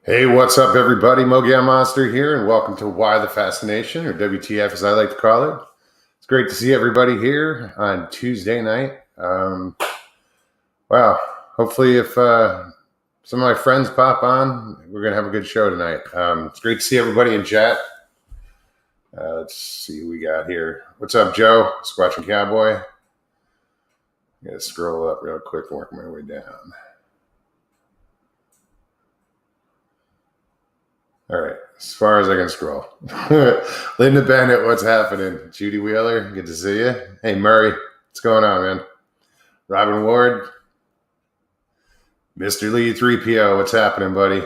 Hey, what's up, everybody? Mogan Monster here, and welcome to Why the Fascination, or WTF as I like to call it. It's great to see everybody here on Tuesday night. Wow, hopefully, if some of my friends pop on, we're going to have a good show tonight. It's great to see everybody in chat. Let's see who we got here. What's up, Joe? Squatching Cowboy. I'm going to scroll up real quick and work my way down. All right, as far as I can scroll. Linda Bennett, what's happening? Judy Wheeler, good to see you. Hey, Murray, what's going on, man? Robin Ward. Mr. Lee 3PO, what's happening, buddy?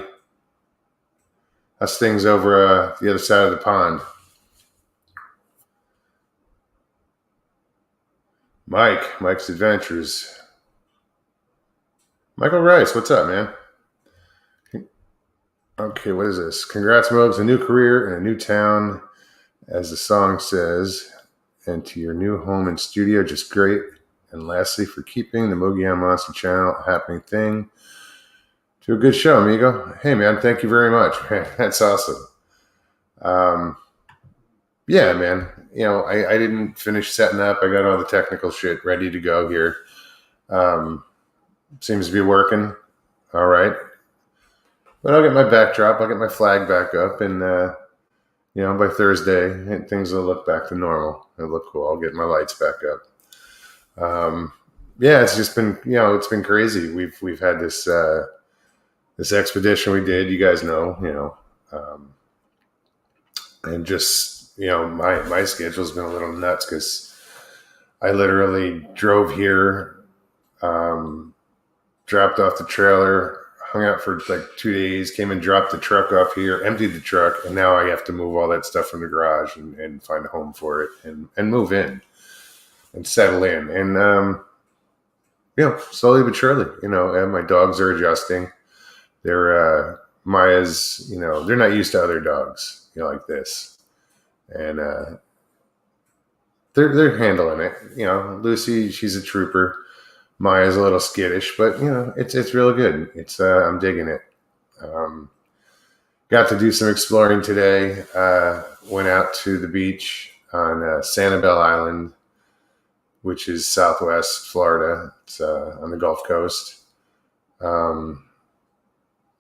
How's things over the other side of the pond? Mike's Adventures. Michael Rice, what's up, man? Okay, what is this? Congrats, Mobs, a new career in a new town, as the song says, and to your new home and studio, just great. And lastly, for keeping the Mogian Monster channel a happening thing. To a good show, amigo. Hey, man, thank you very much. Man, that's awesome. Yeah, man. You know, I didn't finish setting up. I got all the technical shit ready to go here. Seems to be working. All right. But I'll get my backdrop. I'll get my flag back up. And, by Thursday, things will look back to normal. It'll look cool. I'll get my lights back up. Yeah, it's just been, it's been crazy. We've had this expedition we did, you guys know, and just, my schedule's been a little nuts because I literally drove here, dropped off the trailer, hung out for like 2 days, came and dropped the truck off here, emptied the truck, and now I have to move all that stuff from the garage and find a home for it and move in and settle in. And, slowly but surely, and my dogs are adjusting. They're Maya's, they're not used to other dogs, like this, and they're handling it. Lucy, she's a trooper. Maya's a little skittish, but it's really good. It's I'm digging it. Got to do some exploring today. Went out to the beach on Sanibel Island, which is Southwest Florida. It's on the Gulf Coast. It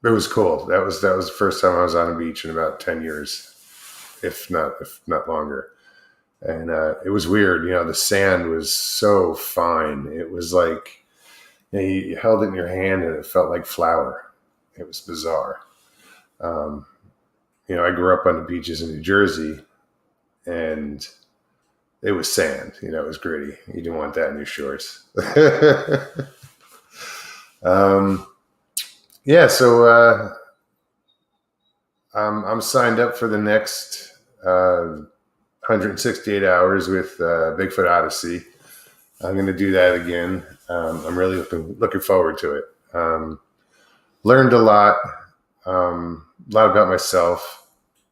was cool. That was the first time I was on a beach in about 10 years, if not longer. And it was weird. The sand was so fine. It was like you held it in your hand and it felt like flour. It was bizarre. I grew up on the beaches in New Jersey, and it was sand. It was gritty. You didn't want that in your shorts. Yeah, so I'm signed up for the next 168 hours with Bigfoot Odyssey. I'm going to do that again. I'm really looking forward to it. Learned a lot about myself.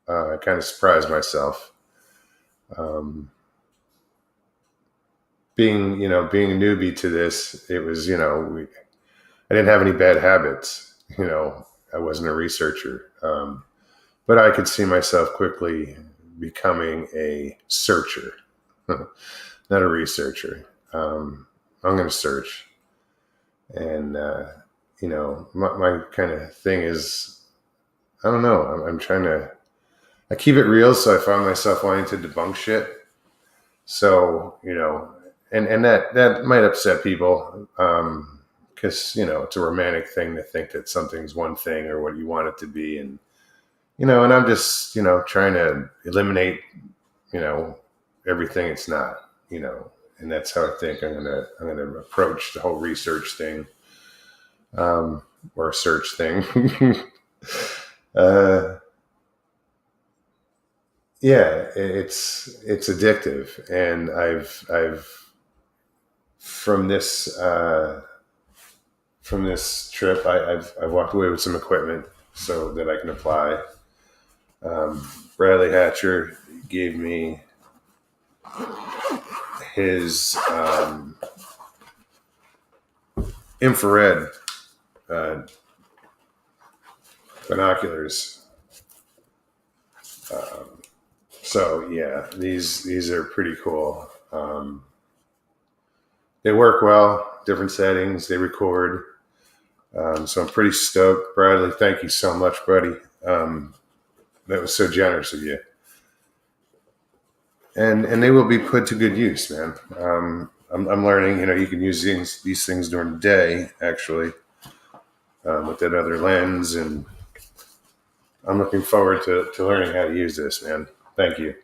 I kind of surprised myself. Being a newbie to this, it was, I didn't have any bad habits. I wasn't a researcher. But I could see myself quickly becoming a searcher, not a researcher. I'm going to search. And, my kind of thing is, I don't know. I'm trying to, I keep it real. So I found myself wanting to debunk shit. So, and that might upset people. Because, it's a romantic thing to think that something's one thing or what you want it to be. And, and I'm just, trying to eliminate, everything it's not, and that's how I think I'm going to approach the whole research thing, or search thing. Yeah, it's addictive. And I've, from this trip, I've walked away with some equipment so that I can apply. Bradley Hatcher gave me his infrared binoculars. So yeah, these are pretty cool. They work well, different settings. They record. So I'm pretty stoked. Bradley, thank you so much, buddy. That was so generous of you. And they will be put to good use, man. I'm learning. You can use these things during the day, actually, with that other lens, and I'm looking forward to learning how to use this, man. Thank you.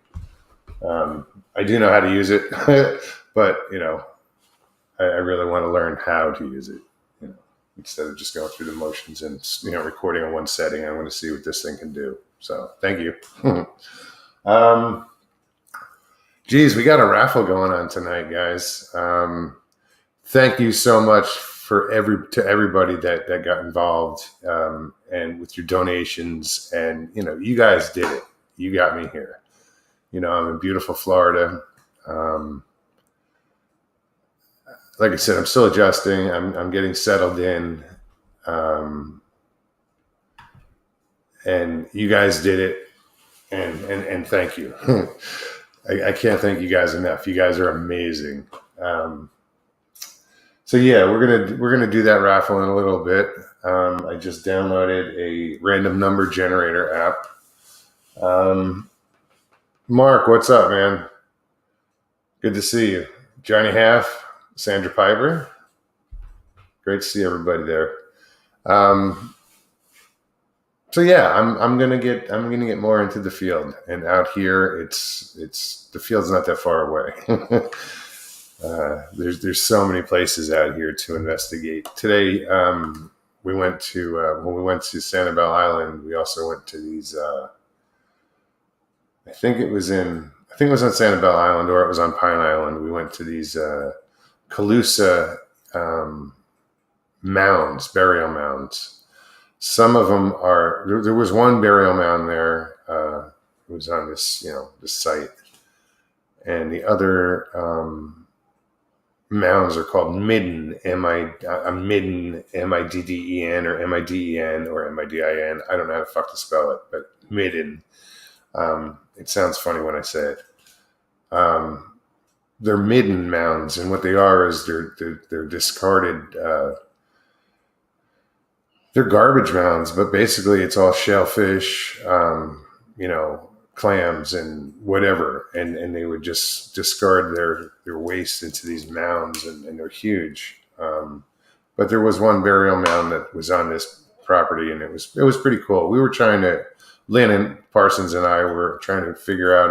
I do know how to use it, but I really want to learn how to use it. Instead of just going through the motions and recording on one setting, I want to see what this thing can do. So thank you. Geez, we got a raffle going on tonight, guys. Thank you so much to everybody that got involved, and with your donations. And you guys did it. You got me here. I'm in beautiful Florida. Like I said, I'm still adjusting. I'm getting settled in, and you guys did it. And thank you. I can't thank you guys enough. You guys are amazing. So yeah, we're gonna do that raffle in a little bit. I just downloaded a random number generator app. Mark, what's up, man? Good to see you. Johnny Half, Sandra Piper. Great to see everybody there. So yeah, I'm gonna get more into the field, and out here, the field's not that far away. There's so many places out here to investigate. Today, we went to when we went to Sanibel Island. We also went to these. I think it was on Sanibel Island, or it was on Pine Island. We went to these Calusa mounds, burial mounds. Some of them are. There was one burial mound there. It was on this site, and the other mounds are called midden, midden, M-I-D-D-E-N, or M-I-D-E-N, or M-I-D-I-N. I don't know how the fuck to spell it, but midden. It sounds funny when I say it. They're midden mounds, and what they are is they're discarded. They're garbage mounds, but basically it's all shellfish, clams and whatever, and they would just discard their waste into these mounds, and they're huge. But there was one burial mound that was on this property, and it was pretty cool. Lynn and Parsons and I were trying to figure out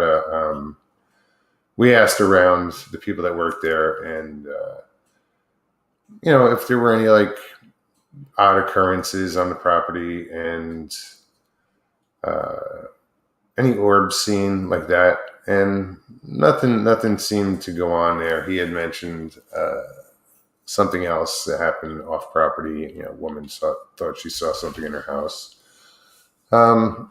we asked around the people that worked there, and if there were any odd occurrences on the property, and any orbs seen like that, and nothing seemed to go on there. He had mentioned something else that happened off property. A woman thought she saw something in her house. But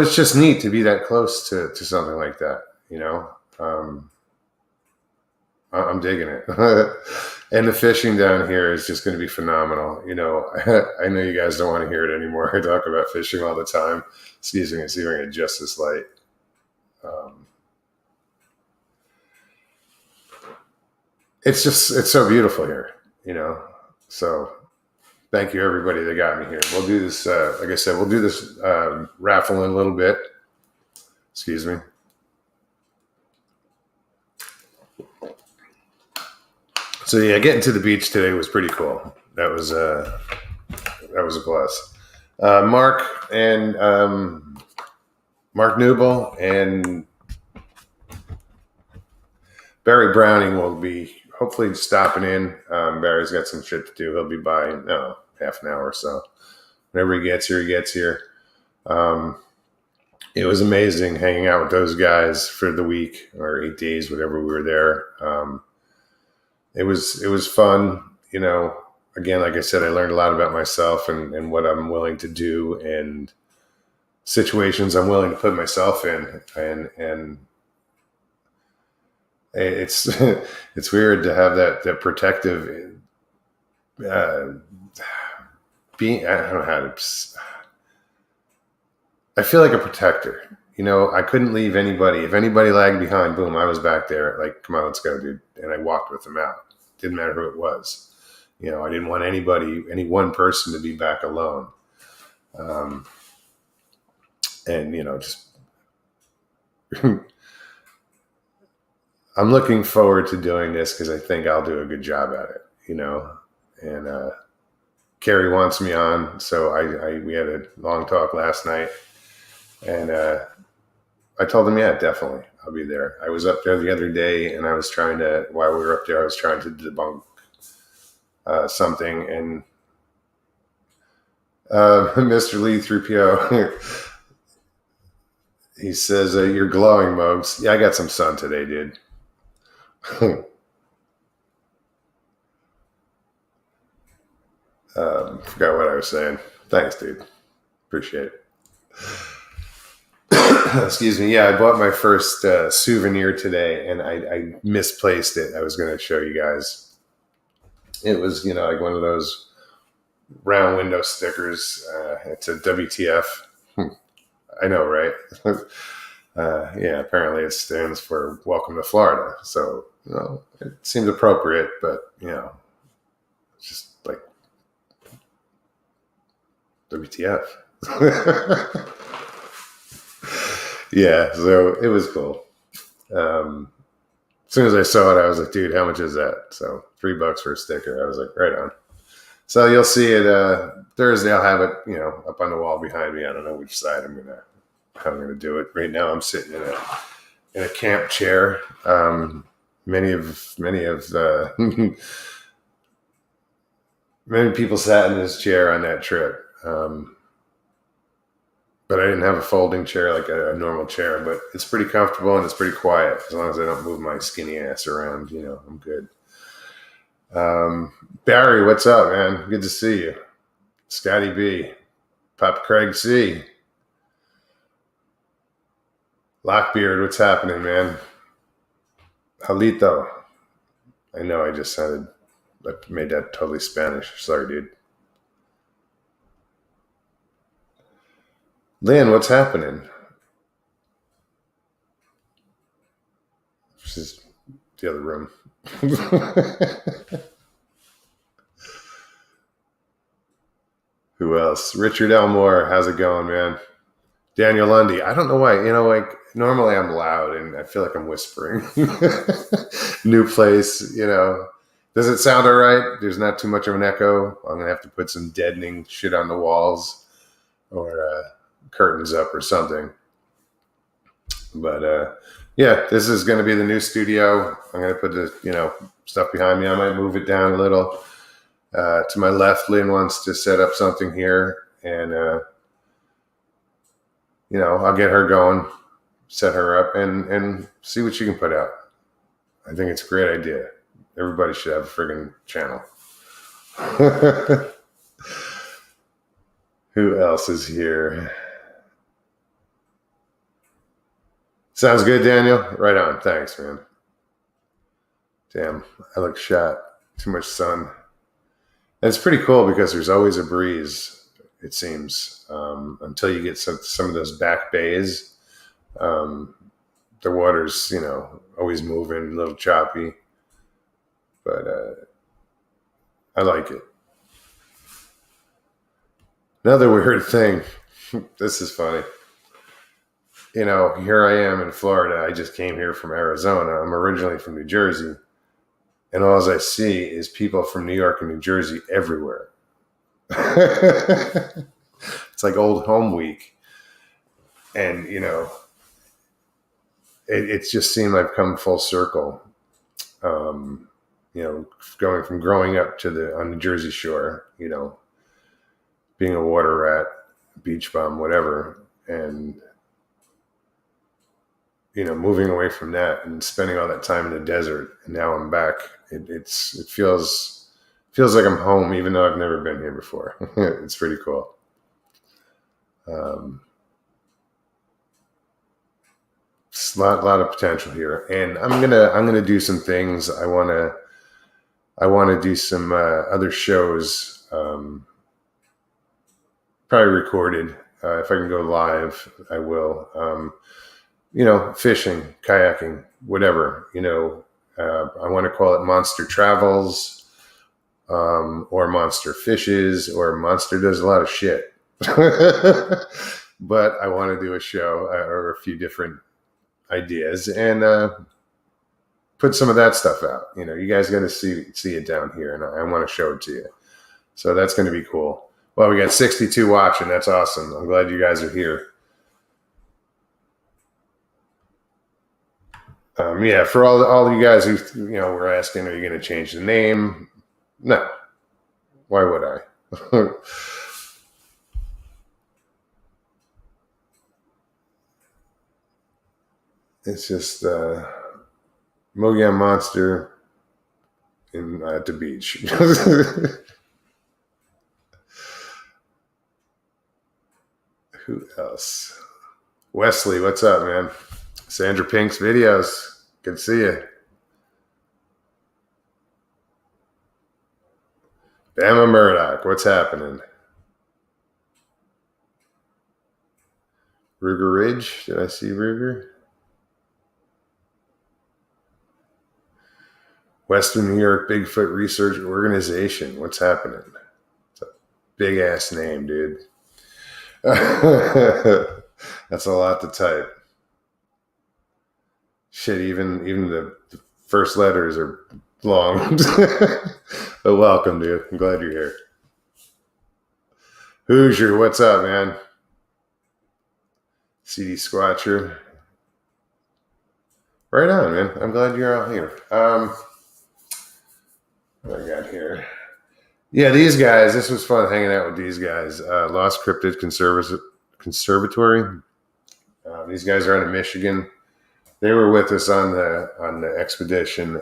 it's just neat to be that close to something like that. I'm digging it. And the fishing down here is just going to be phenomenal. I know you guys don't want to hear it anymore. I talk about fishing all the time. Excuse me, see if I can adjust this light. It's so beautiful here, So thank you, everybody that got me here. We'll do this, like I said, we'll do this raffle in a little bit. Excuse me. So yeah, getting to the beach today was pretty cool. That was a plus. Mark Newbill and Barry Browning will be hopefully stopping in. Barry's got some shit to do. He'll be by half an hour or so. Whenever he gets here, he gets here. It was amazing hanging out with those guys for the week or 8 days, whatever we were there. It was fun. Again, like I said, I learned a lot about myself and what I'm willing to do and situations I'm willing to put myself in. And it's it's weird to have that protective I don't know how to, I feel like a protector. I couldn't leave anybody. If anybody lagged behind, boom, I was back there. Like, come on, let's go, dude. And I walked with them out. Didn't matter who it was. I didn't want any one person to be back alone. And, just, I'm looking forward to doing this because I think I'll do a good job at it, and, Carrie wants me on. So we had a long talk last night, and, I told him, yeah, definitely, I'll be there. I was up there the other day, and while we were up there, I was trying to debunk something, and Mr. Lee 3PO, he says, you're glowing, Mogs. Yeah, I got some sun today, dude. Forgot what I was saying. Thanks, dude. Appreciate it. Excuse me. Yeah, I bought my first souvenir today, and I misplaced it. I was going to show you guys. It was, like one of those round window stickers. It's a WTF. I know, right? Yeah, apparently it stands for Welcome to Florida. So, it seemed appropriate, but, it's just like WTF. Yeah, so it was cool. As soon as I saw it, I was like, dude, how much is that? So $3 for a sticker. I was like, right on. So you'll see it Thursday. I'll have it, up on the wall behind me. I don't know which side how I'm gonna do it. Right now, I'm sitting in a camp chair. Many people sat in this chair on that trip. But I didn't have a folding chair like a normal chair, but it's pretty comfortable and it's pretty quiet. As long as I don't move my skinny ass around, I'm good. Barry, what's up, man? Good to see you. Scotty B, Pop Craig C, Lockbeard, what's happening, man? Halito. I know I just made that totally Spanish. Sorry, dude. Lynn, what's happening? This is the other room. Who else? Richard Elmore, how's it going, man? Daniel Lundy. I don't know why. Normally I'm loud and I feel like I'm whispering. New place, Does it sound all right? There's not too much of an echo. I'm going to have to put some deadening shit on the walls or curtains up or something. But yeah, this is going to be the new studio. I'm going to put the stuff behind me. I might move it down a little. To my left, Lynn wants to set up something here, and I'll get her going, set her up, and see what she can put out. I think it's a great idea. Everybody should have a friggin' channel. Who else is here? Sounds good, Daniel. Right on. Thanks, man. Damn, I look shot. Too much sun. And it's pretty cool because there's always a breeze, it seems, until you get some of those back bays. The water's, always moving, a little choppy. But I like it. Another weird thing. This is funny. Here I am in Florida. I just came here from Arizona. I'm originally from New Jersey. And all I see is people from New York and New Jersey everywhere. It's like old home week. And, it's just seemed I've come full circle. Going from growing up on the Jersey Shore, being a water rat, beach bum, whatever. And, moving away from that and spending all that time in the desert. And now I'm back. It feels like I'm home, even though I've never been here before. It's pretty cool. It's a lot of potential here, and I'm gonna do some things. I wanna do some other shows probably recorded. If I can go live, I will. Fishing, kayaking, whatever. I want to call it Monster Travels, or Monster Fishes, or Monster does a lot of shit. But I want to do a show or a few different ideas and put some of that stuff out. You guys got to see it down here, and I want to show it to you. So that's going to be cool. Well, we got 62 watching. That's awesome. I'm glad you guys are here. For all you guys who were asking, are you going to change the name? No. Why would I? It's just Mogan Monster at the beach. Who else? Wesley, what's up, man? Sandra Pink's videos. Good to see you. Bama Murdoch, what's happening? Ruger Ridge, did I see Ruger? Western New York Bigfoot Research Organization, what's happening? It's a big ass name, dude. That's a lot to type. Shit, even the first letters are long. But welcome, dude. I'm glad you're here. Hoosier, what's up, man? CD Squatcher. Right on, man. I'm glad you're out here. What I got here? Yeah, these guys. This was fun hanging out with these guys. Lost Cryptid Conservatory. These guys are out of Michigan. They were with us on the expedition.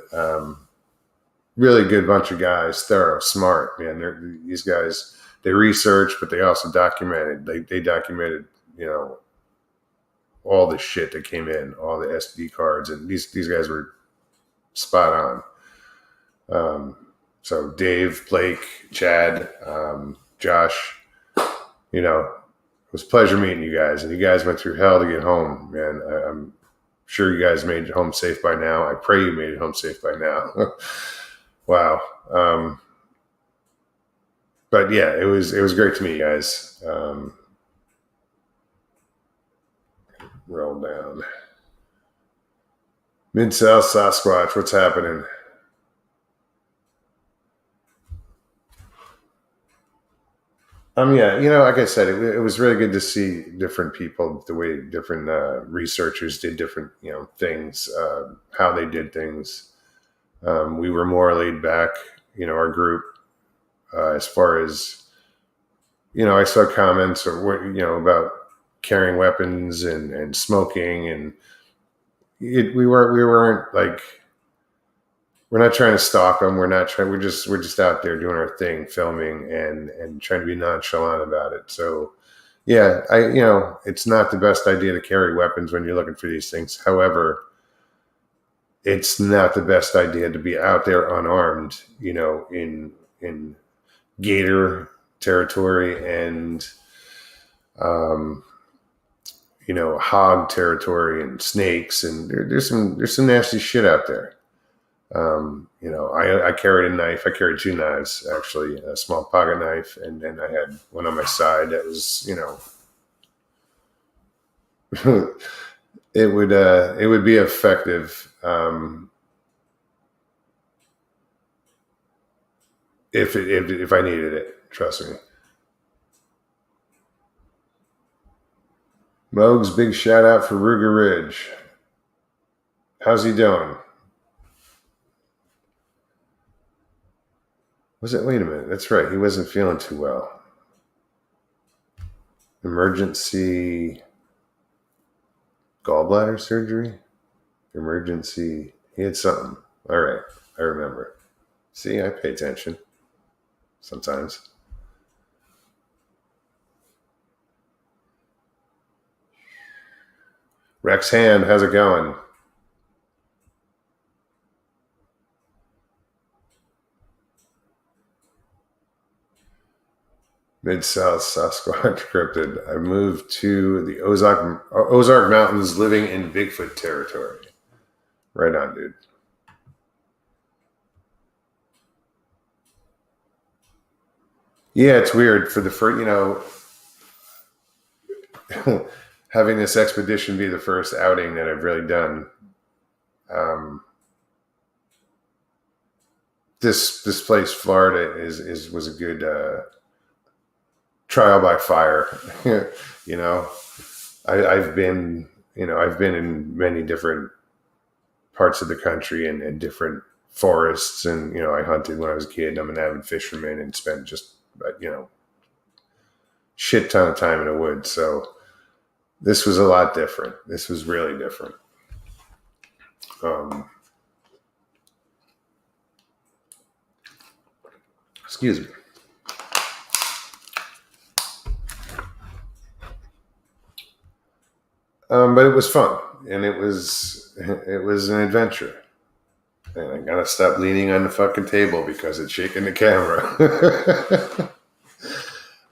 Really good bunch of guys. Thorough, smart, man. These guys, they researched, but they also documented. They documented, all the shit that came in, all the SD cards, and these guys were spot on. So Dave, Blake, Chad, Josh, it was a pleasure meeting you guys, and you guys went through hell to get home, man. I'm sure you guys made it home safe by now. I pray you made it home safe by now. Wow. But yeah, it was great to meet you guys. Roll down. Mid-South Sasquatch, what's happening? Like I said, it was really good to see different people, the way different researchers did different, things, how they did things. We were more laid back, our group, as far as, I saw comments about carrying weapons and smoking, and we weren't like, we're not trying to stalk them. We're just out there doing our thing, filming and trying to be nonchalant about it. So yeah, it's not the best idea to carry weapons when you're looking for these things. However, it's not the best idea to be out there unarmed, in gator territory and, hog territory and snakes, and there's some nasty shit out there. I carried a knife. I carried two knives, actually, a small pocket knife, and then I had one on my side that was, it would be effective if I needed it. Trust me. Moog's big shout out for Ruger Ridge. How's he doing? Wait a minute. That's right. He wasn't feeling too well. Emergency gallbladder surgery? Emergency. He had something. All right. I remember. See, I pay attention sometimes. Rex Hand, how's it going? Mid-South Sasquatch cryptid. I moved to the Ozark Mountains living in Bigfoot territory. Right on, dude. Yeah, it's weird for the first, having this expedition be the first outing that I've really done. Um, this place, Florida, is was a good trial by fire. you know, I've been I've been in many different parts of the country and different forests, and I hunted when I was a kid. I'm an avid fisherman and spent just shit ton of time in the woods. So this was a lot different. This was really different. Um, excuse me. But it was fun, and it was an adventure. And I gotta stop leaning on the fucking table because it's shaking the camera.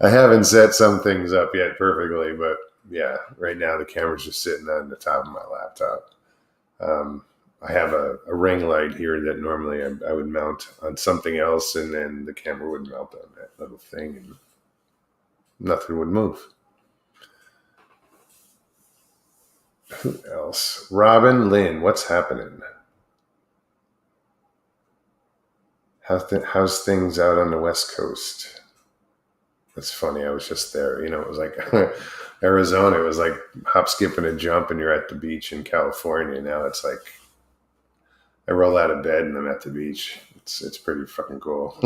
I haven't set some things up yet perfectly, but yeah, right now the camera's just sitting on the top of my laptop. Um, I have a ring light here that normally I would mount on something else, and then the camera would mount on that little thing, and nothing would move. Who else? Robin Lynn, what's happening? How's things out on the West Coast? That's funny. I was just there. It was like Arizona. It was like hop, skip, and a jump, and you're at the beach in California. Now it's like I roll out of bed and I'm at the beach. It's pretty fucking cool.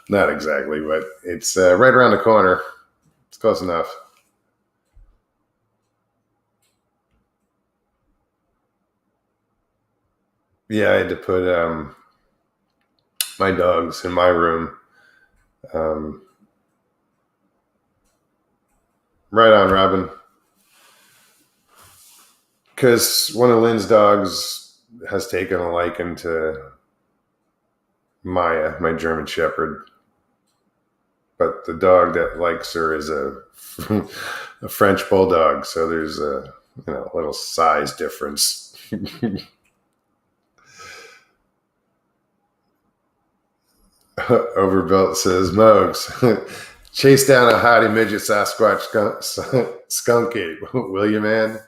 Not exactly, but it's right around the corner. It's close enough. Yeah, I had to put my dogs in my room. Um, right on, Robin. Because one of Lynn's dogs has taken a liking to Maya, my German Shepherd. But the dog that likes her is a French bulldog, so there's a little size difference. Overbuilt says Mogs. Chase down a hottie midget Sasquatch skunk ape, will you, man?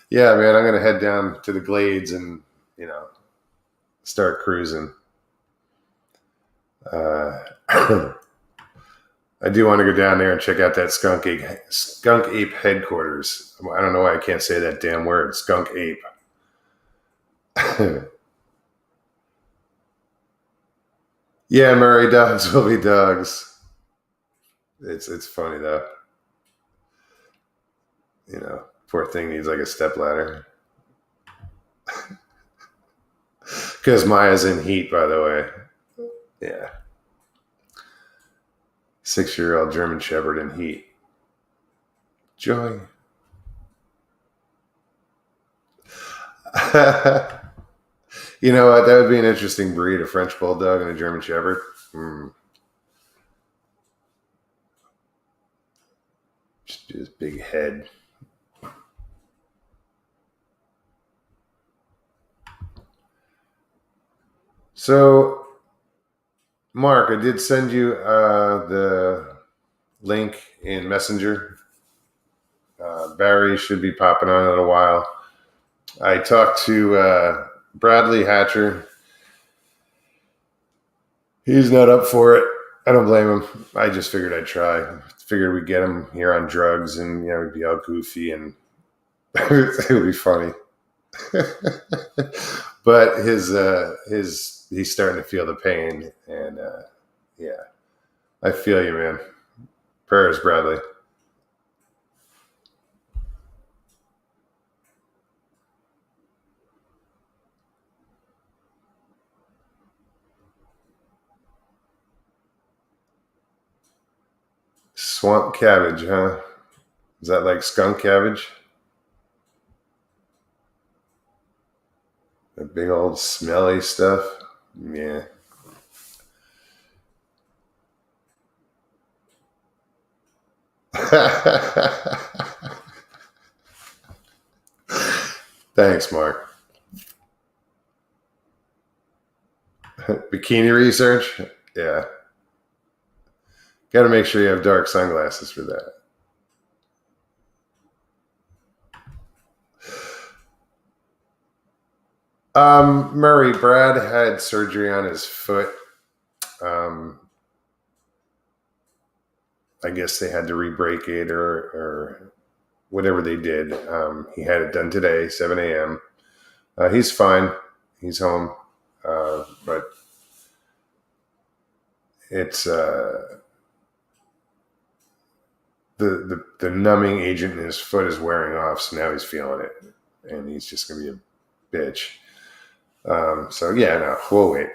Yeah, man. I'm gonna head down to the glades and start cruising. Uh, I do want to go down there and check out that skunk ape headquarters. I don't know why I can't say that damn word, skunk ape. Yeah, Murray, dogs will be dogs. It's funny though. Poor thing needs like a step ladder. Because Maya's in heat, by the way. Yeah, 6-year-old German Shepherd in heat. Joy. You know what? That would be an interesting breed: a French Bulldog and a German Shepherd. Just his big head. So, Mark, I did send you the link in Messenger. Barry should be popping on in a little while. I talked to Bradley Hatcher. He's not up for it. I don't blame him. I just figured I'd try. Figured we'd get him here on drugs, and we'd be all goofy, and it would be funny. But he's starting to feel the pain, and yeah, I feel you, man. Prayers, Bradley. Swamp cabbage, huh? Is that like skunk cabbage? The big old smelly stuff? Yeah. Thanks, Mark. Bikini research? Yeah. Got to make sure you have dark sunglasses for that. Murray, Brad had surgery on his foot. Um, I guess they had to re-break it or whatever they did. He had it done today, 7 a.m. He's fine. He's home. But it's the numbing agent in his foot is wearing off, so now he's feeling it, and he's just gonna be a bitch. So yeah, no, we'll wait.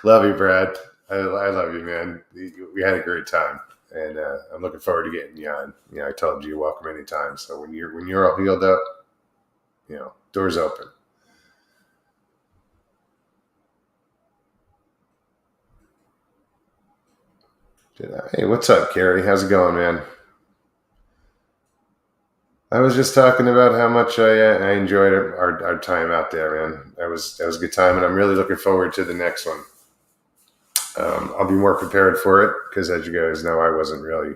Love you, Brad. I love you, man. We had a great time, and I'm looking forward to getting you on. You know, I told you, you're welcome anytime. So when you're all healed up, you know, doors open. Hey, what's up, Carrie? How's it going, man? I was just talking about how much I enjoyed our time out there, man. That was a good time, and I'm really looking forward to the next one. I'll be more prepared for it because, as you guys know, I wasn't really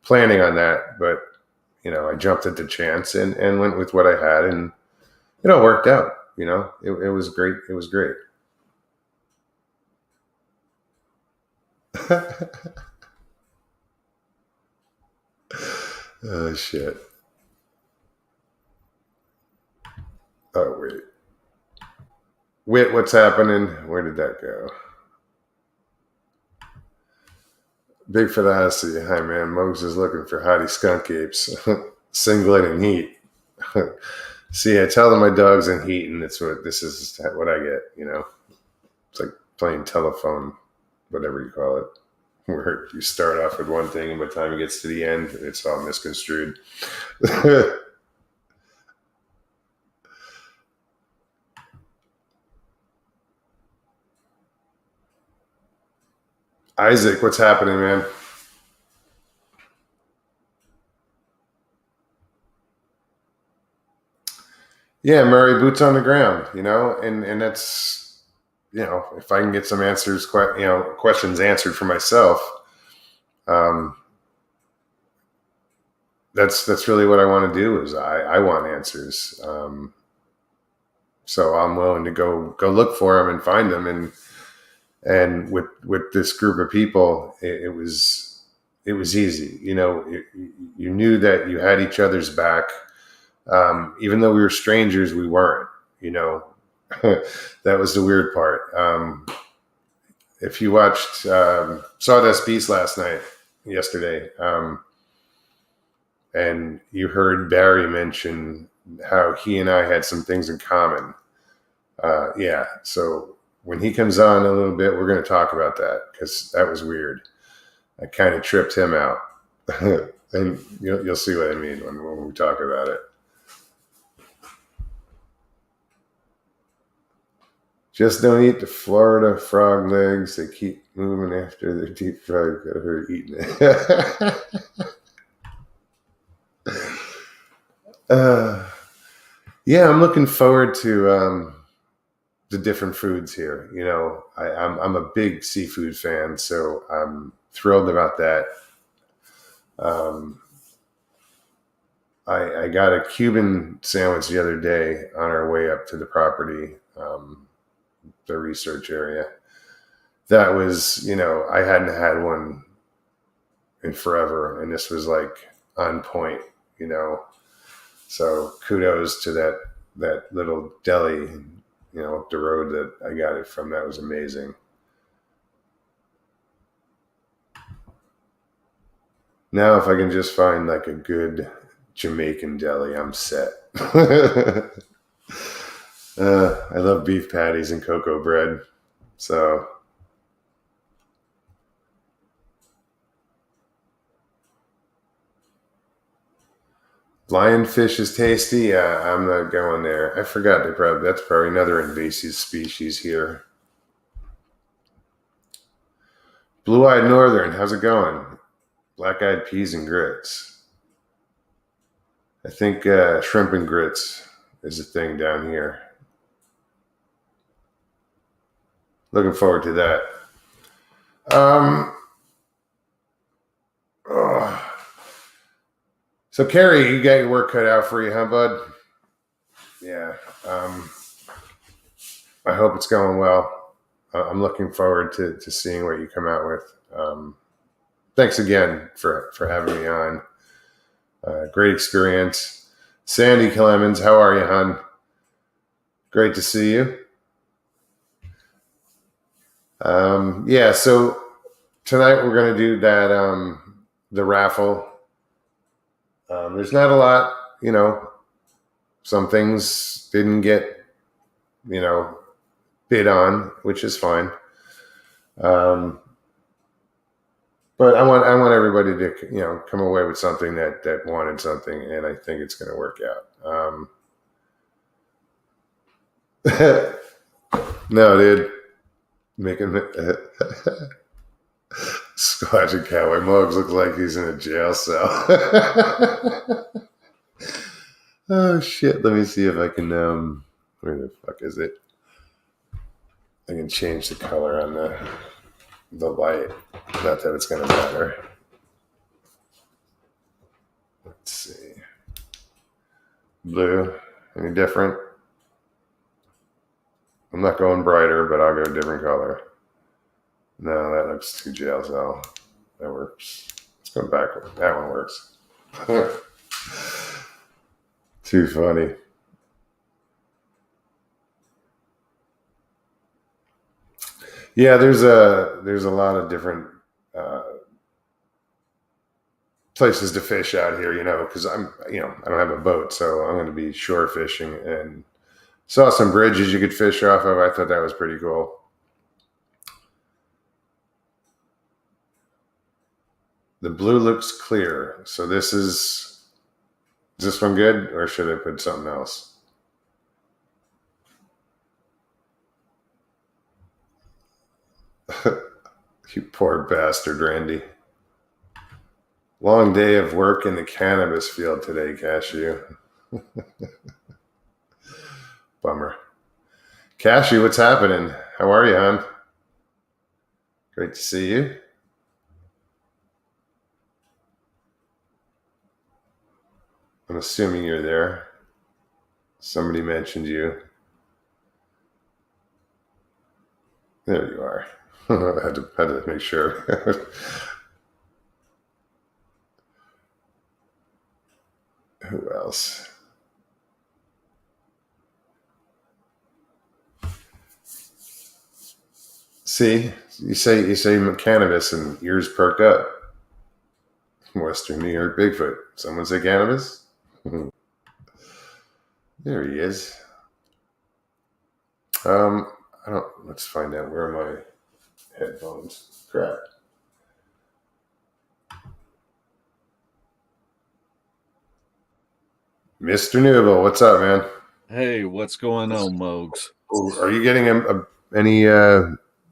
planning on that, but you know, I jumped at the chance and went with what I had, and it all worked out. You know, it was great. It was great. Oh shit. Oh wait. Wit, what's happening? Where did that go? Big for the house. Hi man. Moses is looking for hottie skunk apes. Singlet and heat. See, I tell them my dog's in heat, and it's what this is what I get. You know, it's like playing telephone, whatever you call it, where you start off with one thing, and by the time it gets to the end, it's all misconstrued. Isaac, what's happening, man? Yeah, Murray, boots on the ground. You know, and that's, you know, if I can get some answers, you know, questions answered for myself. Um, that's really what I want to do. Is I want answers. So I'm willing to go look for them and find them. And with this group of people, it was easy. You know, you knew that you had each other's back. Even though we were strangers, we weren't. You know, that was the weird part. If you watched Sawdust Beast yesterday, and you heard Barry mention how he and I had some things in common. Yeah, so when he comes on a little bit, we're going to talk about that because that was weird. I kind of tripped him out, and you'll see what I mean when we talk about it. Just don't eat the Florida frog legs. They keep moving after they're deep fried. Got her eating it. uh, yeah, I'm looking forward to the different foods here. You know, I'm a big seafood fan, so I'm thrilled about that. Um, I got a Cuban sandwich the other day on our way up to the property, the research area. That was, you know, I hadn't had one in forever, and this was like on point, you know. So kudos to that little deli, you know, up the road that I got it from. That was amazing. Now, if I can just find like a good Jamaican deli, I'm set. I love beef patties and cocoa bread. So lionfish is tasty. Yeah, I'm not going there. I forgot that's probably another invasive species here. Blue-eyed northern, how's it going? Black-eyed peas and grits. I think shrimp and grits is a thing down here. Looking forward to that. Oh. So, Carrie, you got your work cut out for you, huh, bud? Yeah. I hope it's going well. I'm looking forward to seeing what you come out with. Thanks again for having me on. Great experience. Sandy Clemens, how are you, hon? Great to see you. Yeah, so tonight we're going to do that, the raffle. There's not a lot, some things didn't get, bid on, which is fine. But I want everybody to, come away with something that wanted something, and I think it's going to work out. No, dude. Making Scotch and Cowboy Muggs looks like he's in a jail cell. Oh shit! Let me see if I can. Where the fuck is it? I can change the color on the light. Not that it's gonna matter. Let's see. Blue. Any different? I'm not going brighter, but I'll go a different color. No, that looks too jail cell. That works. Let's go back. That one works. Too funny. Yeah, there's a lot of different places to fish out here, because I don't have a boat, so I'm going to be shore fishing, and saw some bridges you could fish off of. I thought that was pretty cool. The blue looks clear. So is this one good, or should I put something else? You poor bastard, Randy. Long day of work in the cannabis field today, Cashew. Bummer. Cashew, what's happening? How are you, hon? Great to see you. I'm assuming you're there. Somebody mentioned you. There you are. I had to make sure. Who else? See, you say cannabis and ears perked up. Western New York Bigfoot. Someone say cannabis? There he is. Let's find out where are my headphones. Crap. Mr. Newbill, what's up, man? Hey, what's going on, Mogs? Are you getting any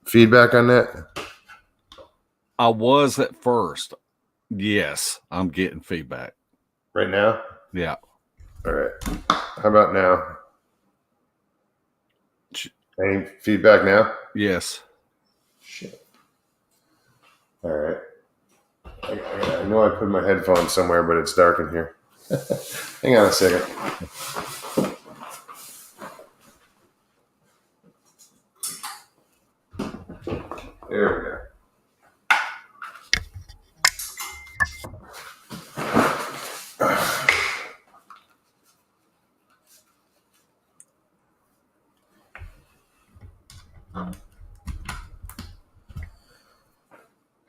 feedback on that? I was at first. Yes, I'm getting feedback. Right now? Yeah. All right. How about now? Any feedback now? Yes. Shit. All right. I know I put my headphones somewhere, but it's dark in here. Hang on a second. There we go.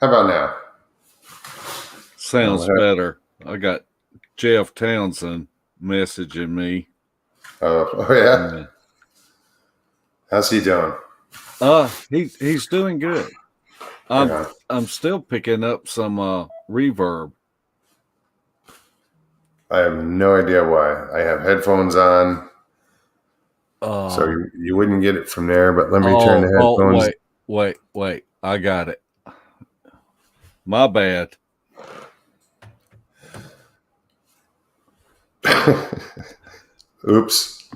How about now? Sounds better. I got Jeff Townsend messaging me. Oh yeah? How's he doing? He's doing good. I'm still picking up some reverb. I have no idea why. I have headphones on. So you wouldn't get it from there, but let me turn the headphones. Wait. I got it. My bad. Oops.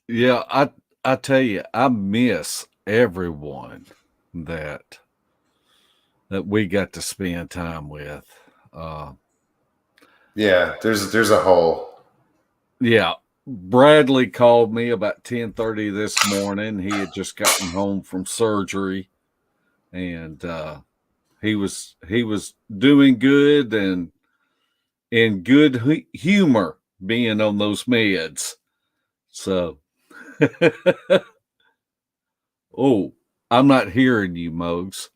Yeah, I tell you, I miss everyone that we got to spend time with. Yeah, there's a hole. Yeah, Bradley called me about 10:30 this morning. He had just gotten home from surgery, and he was doing good and in good humor being on those meds. So, oh, I'm not hearing you, Mogs.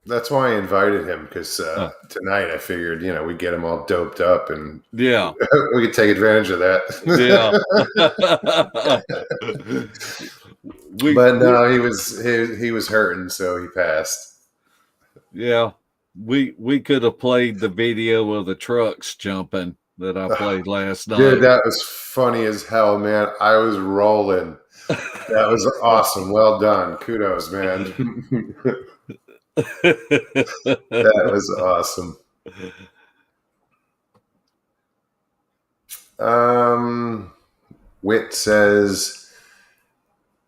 That's why I invited him, because Uh, tonight I figured, we get him all doped up and yeah, we could take advantage of yeah. that. we But we no, he was hurting, so he passed. yeah, we could have played the video of the trucks jumping that I Ugh, played last dude, night. that was funny as hell, man. I was rolling. That was awesome. Well done. Kudos, man. That was awesome. Um, Wit says,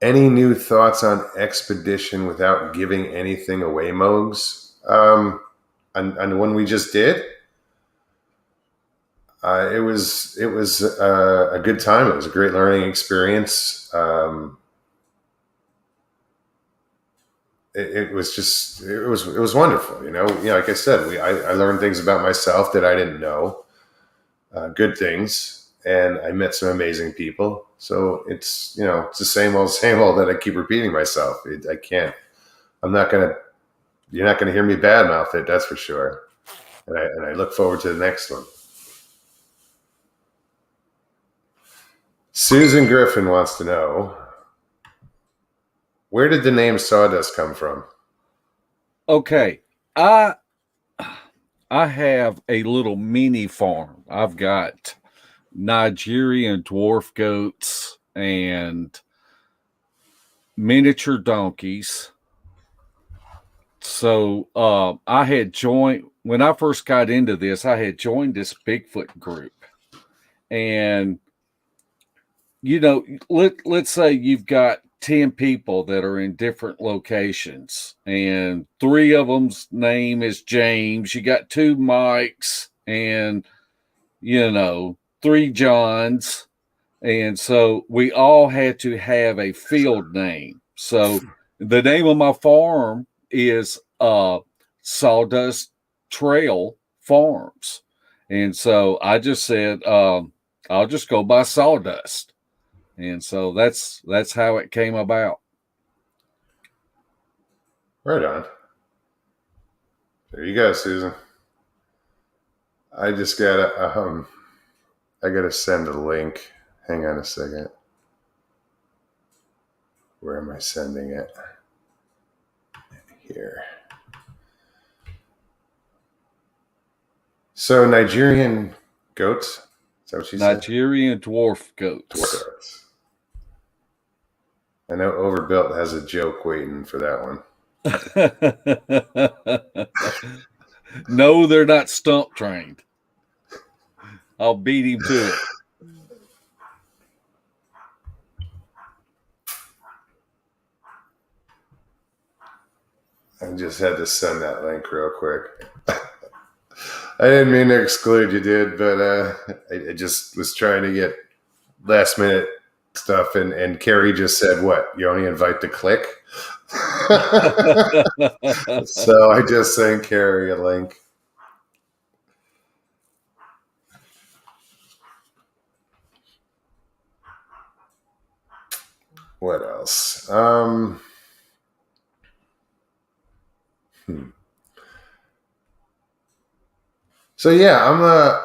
any new thoughts on expedition without giving anything away, Mogs? And when we just did, it was a good time. It was a great learning experience. It was wonderful. Like I said, I learned things about myself that I didn't know, good things, and I met some amazing people. So it's the same old that I keep repeating myself. I can't. I'm not gonna. You're not gonna hear me badmouth it. That's for sure. And I look forward to the next one. Susan Griffin wants to know, where did the name Sawdust come from? Okay, I I have a little mini farm. I've got Nigerian dwarf goats and miniature donkeys. So I had joined when I first got into this. I had joined this Bigfoot group, and let's say you've got 10 people that are in different locations, and three of them's name is James. You got two Mikes, and three Johns. And so we all had to have a field name. So the name of my farm is Sawdust Trail Farms. And so I just said, I'll just go by Sawdust. And so that's how it came about. Right on. There you go, Susan. I just gotta send a link. Hang on a second. Where am I sending it? Here. So Nigerian goats. Is that what she said? Nigerian dwarf goats. Goats. I know Overbuilt has a joke waiting for that one. No, they're not stump trained. I'll beat him to it. I just had to send that link real quick. I didn't mean to exclude you, dude, but I just was trying to get last minute stuff, and Carrie just said, "What? You only invite to click." So I just sent Carrie a link. What else? So yeah,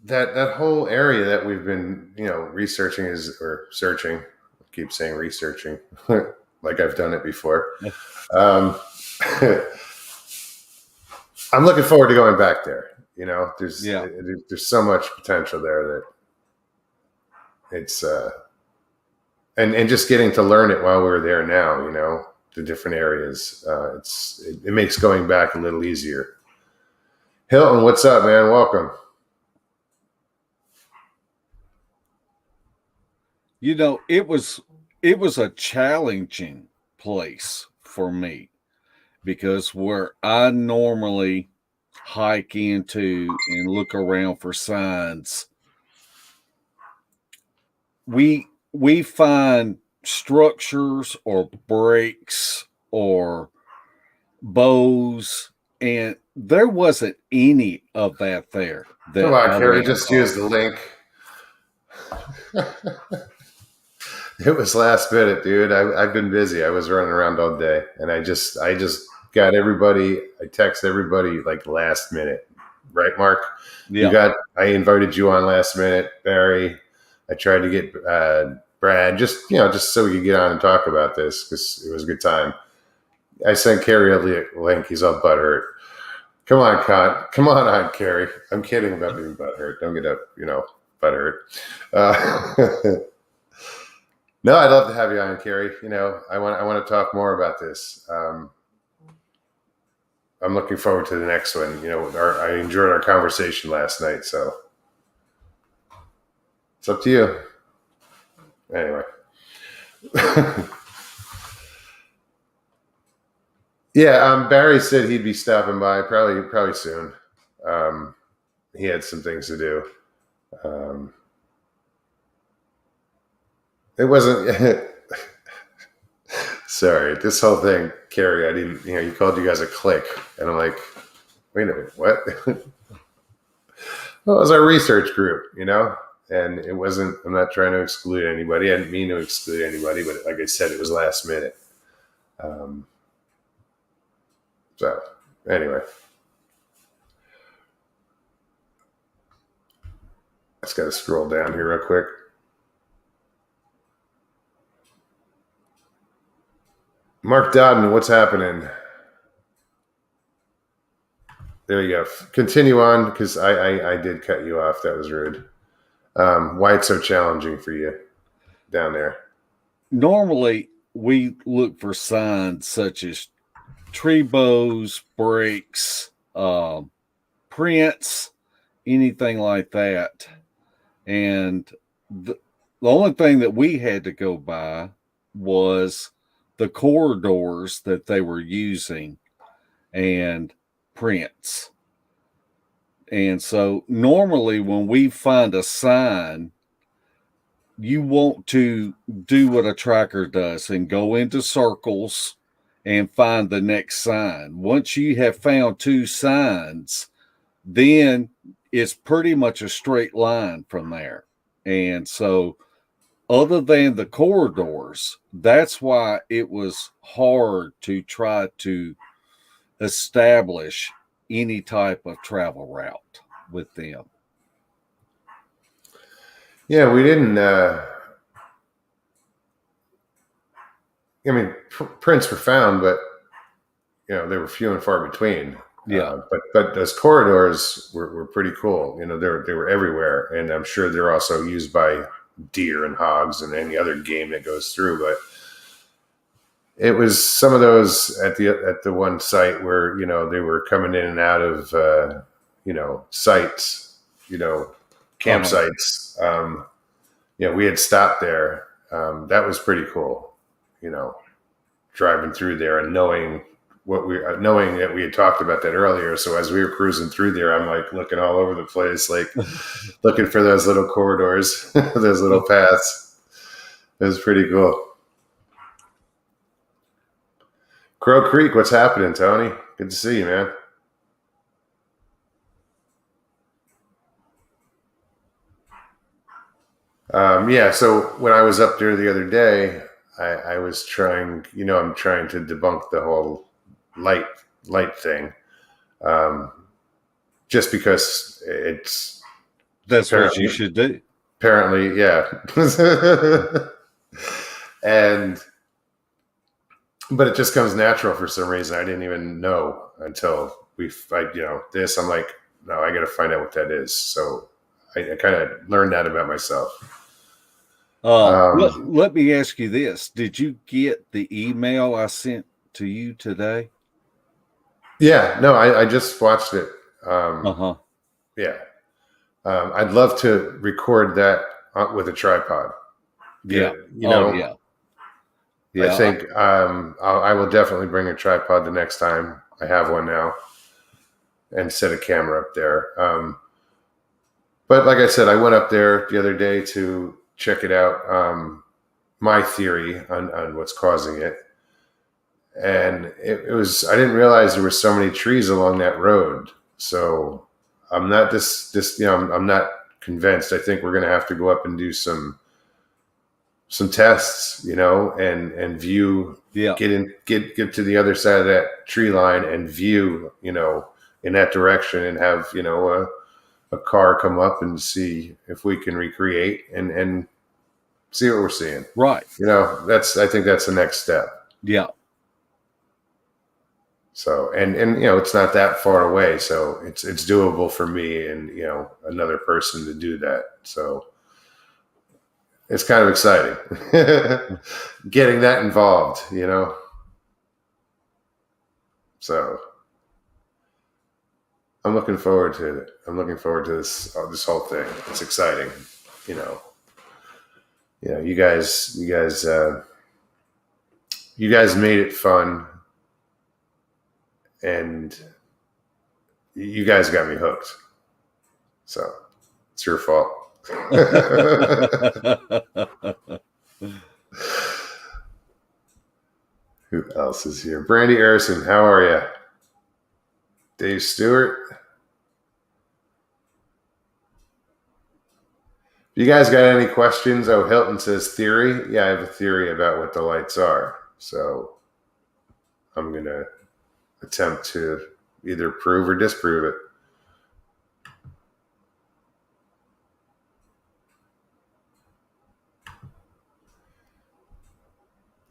that whole area that we've been researching or searching. I keep saying researching, like I've done it before. Um, I'm looking forward to going back there. There's so much potential there that it's and just getting to learn it while we're there now. The different areas. It makes going back a little easier. Hilton, what's up, man? Welcome. It was a challenging place for me because where I normally hike into and look around for signs, we find structures or breaks or bows, and there wasn't any of that there Come that on, I Carrie, ran just use across. the link. It was last minute, dude. I've been busy. I was running around all day, and I just got everybody. I text everybody like last minute, right, Mark? Yeah. I invited you on last minute, Barry. I tried to get Brad, just so we could get on and talk about this because it was a good time. I sent Carrie a link. He's all butthurt. Come on, Con. Come on, Carrie. I'm kidding about being butthurt. Don't get up, butthurt. Uh, No, I'd love to have you on, Carrie. I want to talk more about this. I'm looking forward to the next one. I enjoyed our conversation last night, so it's up to you. Anyway, yeah. Barry said he'd be stopping by probably soon. He had some things to do. It wasn't. Sorry, this whole thing, Carrie. I didn't. You called you guys a clique, and I'm like, wait a minute, what? Well, it was our research group, and it wasn't. I'm not trying to exclude anybody. I didn't mean to exclude anybody, but like I said, it was last minute. So anyway, I just got to scroll down here real quick. Mark Dodden, what's happening? There you go. Continue on because I did cut you off. That was rude. Why it's so challenging for you down there? Normally, we look for signs such as tree bows, breaks, prints, anything like that. And the only thing that we had to go by was the corridors that they were using and prints. And so normally when we find a sign, you want to do what a tracker does and go into circles and find the next sign. Once you have found two signs, then it's pretty much a straight line from there. And so, other than the corridors, that's why it was hard to try to establish any type of travel route with them. Yeah, we didn't. Prints were found, but they were few and far between. Yeah. But those corridors were pretty cool. They were everywhere, and I'm sure they're also used by deer and hogs and any other game that goes through. But it was some of those at the one site where they were coming in and out of sites, campsites. We had stopped there. That was pretty cool. Driving through there and knowing that we had talked about that earlier. So as we were cruising through there, I'm like looking all over the place, like looking for those little corridors, those little paths. It was pretty cool. Crow Creek, what's happening, Tony? Good to see you, man. So when I was up there the other day, I was trying, I'm trying to debunk the whole light thing. Just because that's what you should do. Apparently, yeah. But it just comes natural for some reason. I didn't even know until we fight, this. I'm like, no, I got to find out what that is. So I kind of learned that about myself. Let me ask you this. Did you get the email I sent to you today? Yeah, no, I just watched it. Uh-huh. Yeah. I'd love to record that with a tripod. Get Yeah. it, Oh, yeah. I Yeah. think I will definitely bring a tripod the next time. I have one now and set a camera up there. But like I said, I went up there the other day to check it out. My theory on what's causing it. And it was, I didn't realize there were so many trees along that road. So I'm not I'm not convinced. I think we're going to have to go up and do some tests, and view, Yeah. get to the other side of that tree line and view, in that direction, and have, a car come up and see if we can recreate and see what we're seeing. Right. I think that's the next step. Yeah. So, and it's not that far away, so it's doable for me and, another person to do that. So it's kind of exciting getting that involved, So I'm looking forward to it. I'm looking forward to this whole thing. It's exciting, you know. You guys, you guys made it fun, and you guys got me hooked. So it's your fault. Who else is here? Brandy Erison, how are you? Dave Stewart. If you guys got any questions? Oh, Hilton says theory. Yeah, I have a theory about what the lights are. So I'm going to attempt to either prove or disprove it.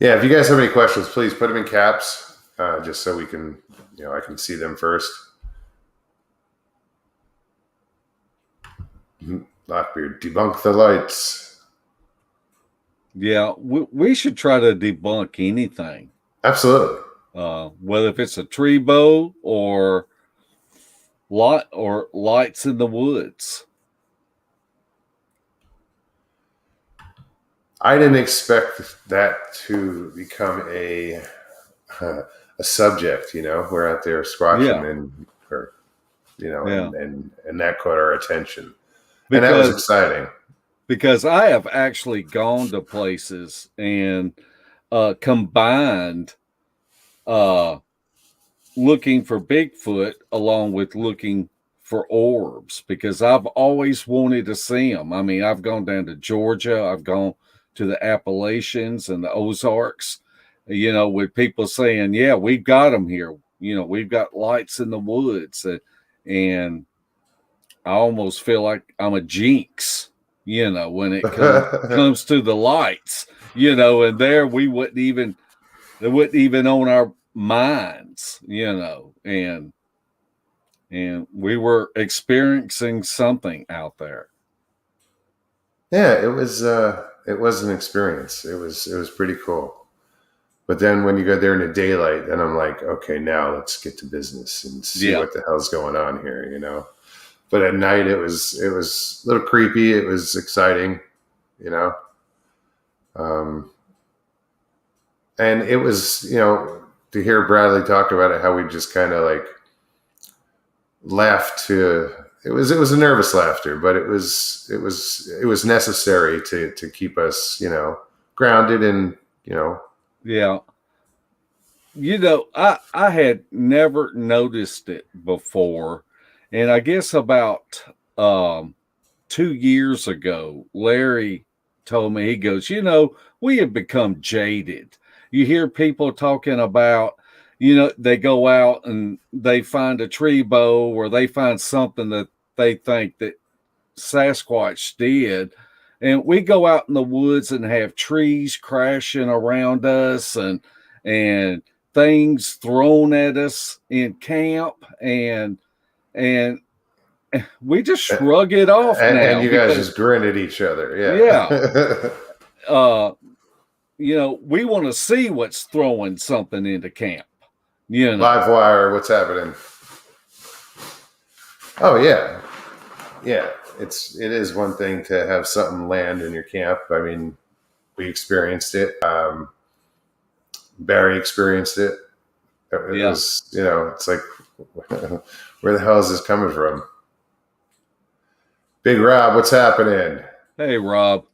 Yeah, if you guys have any questions, please put them in caps, just so we can, I can see them first. Lockbeard, debunk the lights. Yeah, we should try to debunk anything. Absolutely. Whether if it's a tree bow or lights in the woods. I didn't expect that to become a subject. We're out there squatching and that caught our attention, and that was exciting. Because I have actually gone to places and combined looking for Bigfoot along with looking for orbs, because I've always wanted to see them. I mean, I've gone down to Georgia, I've gone to the Appalachians and the Ozarks, with people saying, yeah, we've got them here. We've got lights in the woods. And I almost feel like I'm a jinx, when it comes to the lights, and there we wouldn't even on our minds, and we were experiencing something out there. Yeah, it was an experience. It was pretty cool. But then when you go there in the daylight, then I'm like, okay, now let's get to business and see what the hell's going on here, But at night it was a little creepy. It was exciting, and it was, to hear Bradley talk about it, how we just kind of like laughed to. It was a nervous laughter, but it was necessary to keep us, grounded and, Yeah. I had never noticed it before. And I guess about 2 years ago, Larry told me, he goes, we have become jaded. You hear people talking about, they go out and they find a tree bow or they find something that they think that Sasquatch did. And we go out in the woods and have trees crashing around us and things thrown at us in camp, and we just shrug it off now. And you guys just grin at each other. Yeah. We want to see what's throwing something into camp. Live wire, what's happening? Oh yeah, yeah. It is one thing to have something land in your camp. I mean, we experienced it. Barry experienced it. It Yeah. was, it's like, where the hell is this coming from? Big Rob, what's happening? Hey, Rob.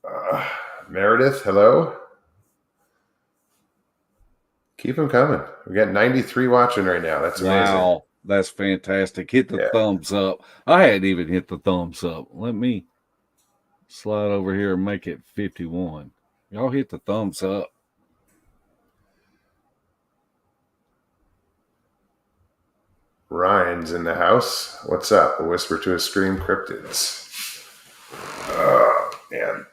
Uh, Meredith, hello. Keep them coming. We got 93 watching right now. That's amazing. Wow. That's fantastic. Hit the Yeah. thumbs up. I hadn't even hit the thumbs up. Let me slide over here and make it 51. Y'all hit the thumbs up. Ryan's in the house. What's up? A whisper to a stream cryptids. Oh, man.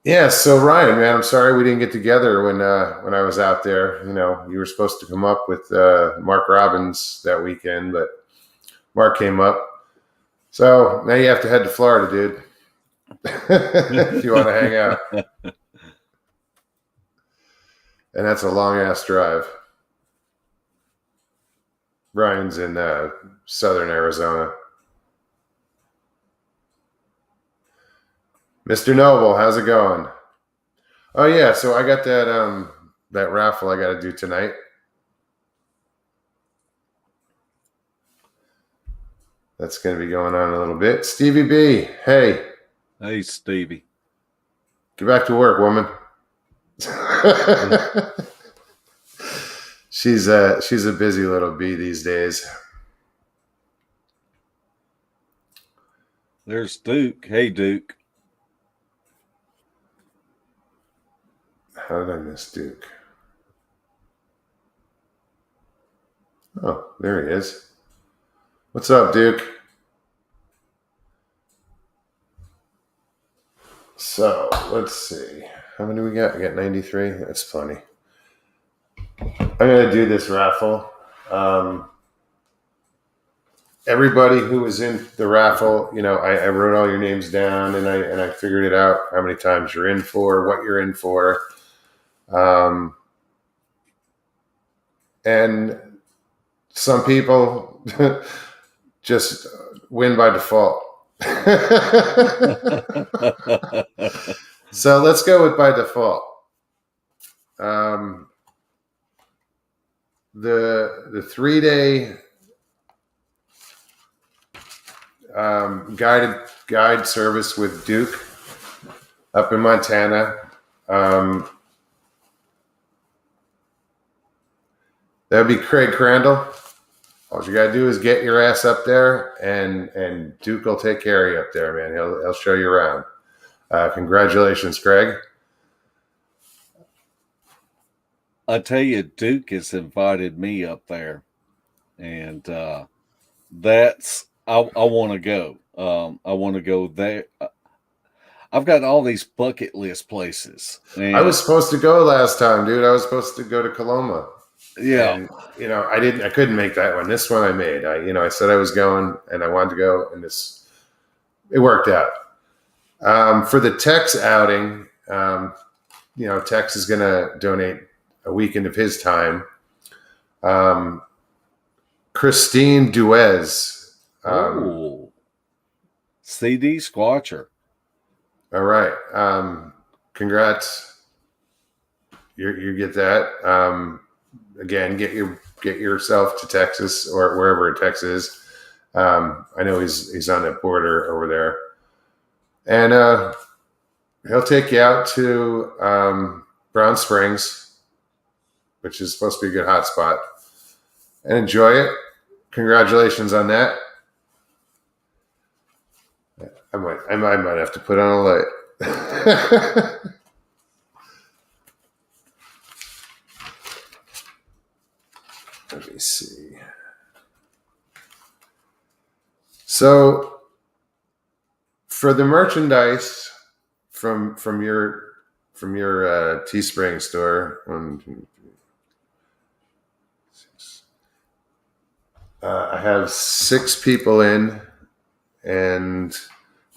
Yeah, so Ryan, man, I'm sorry we didn't get together when I was out there. You were supposed to come up with Mark Robbins that weekend, but Mark came up. So now you have to head to Florida, dude. If you want to hang out. And that's a long ass drive. Ryan's in southern Arizona. Mr. Noble, how's it going? Oh yeah, so I got that raffle I got to do tonight. That's going to be going on a little bit. Stevie B, hey. Hey, Stevie. Get back to work, woman. She's a busy little bee these days. There's Duke. Hey, Duke. How did I miss Duke? Oh, there he is. What's up, Duke? So let's see. How many we got? We got 93. That's funny. I'm gonna do this raffle. Everybody who was in the raffle, I wrote all your names down and I figured it out how many times you're in for, what you're in for. And some people just win by default. So let's go with by default. The 3-day guide service with Duke up in Montana. That'd be Craig Crandall. All you gotta do is get your ass up there, and Duke will take care of you up there, man. He'll show you around. Congratulations, Craig. I tell you, Duke has invited me up there, and that's I want to go. I want to go there. I've got all these bucket list places. I was supposed to go last time, dude. I was supposed to go to Coloma. Yeah. And, I couldn't make that one. This one I made. I said I was going and I wanted to go, and it worked out. For the Tex outing, Tex is going to donate a weekend of his time. Christine Duez. CD Squatcher. All right. Congrats. You get that. Again, get yourself to Texas or wherever Texas is. I know he's on that border over there, and he'll take you out to Brown Springs, which is supposed to be a good hot spot, and enjoy it. Congratulations on that. I might have to put on a light. Let me see. So, for the merchandise from your Teespring store, 1, 2, 3, 6. I have 6 people in, and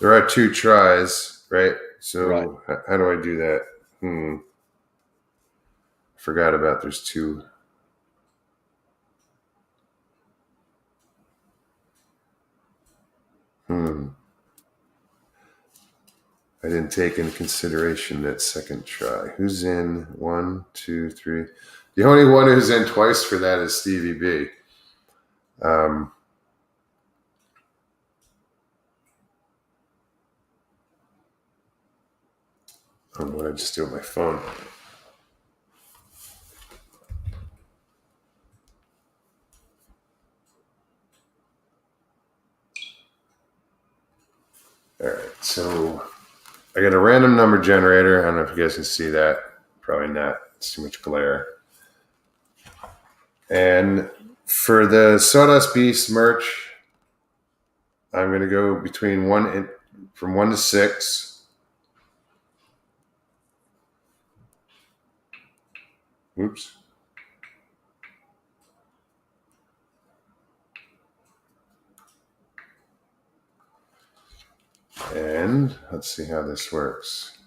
there are 2 tries, right? So Right. How do I do that? Forgot about there's 2. I didn't take into consideration that second try. Who's in? 1, 2, 3. The only one who's in twice for that is Stevie B. What did I just do with my phone? All right, so I got a random number generator. I don't know if you guys can see that. Probably not. It's too much glare. And for the Sawdust Beast merch, I'm going to go between from 1 to 6. Oops. And let's see how this works.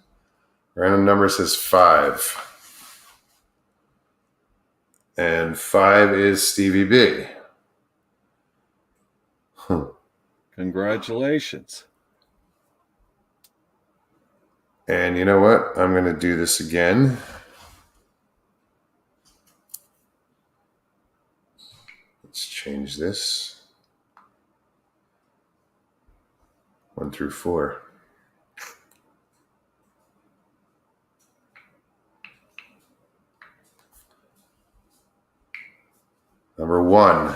Random number says 5. And 5 is Stevie B. Congratulations. And you know what? I'm going to do this again. Let's change this. 1 through 4. Number 1.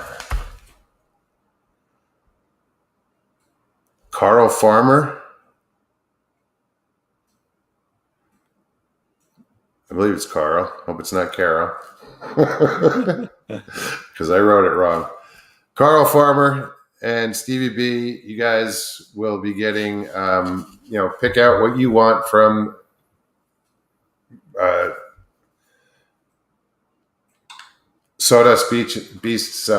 Carl Farmer. I believe it's Carl. Hope it's not Carol. Because I wrote it wrong. Carl Farmer and Stevie B, you guys will be getting, pick out what you want from Sawdust Beast's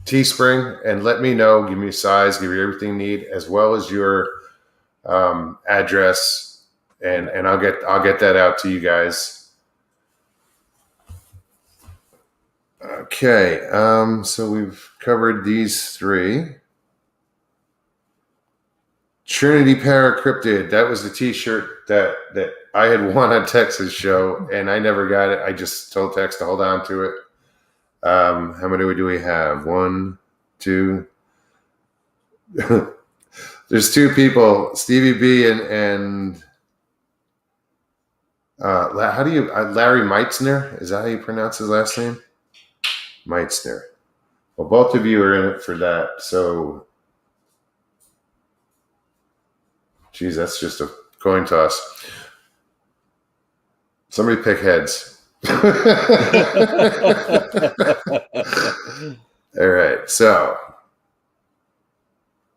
Teespring, and let me know. Give me a size, give you everything you need, as well as your address, and I'll get that out to you guys. Okay, so we've covered these 3. Trinity Paracryptid. That was the T-shirt that I had won on Texas show, and I never got it. I just told Tex to hold on to it. How many do we have? 1, 2. There's 2 people, Stevie B and how do you Larry Meitzner? Is that how you pronounce his last name? Meitzner. Well, both of you are in it for that. So, geez, that's just a coin toss. Somebody pick heads. All right, so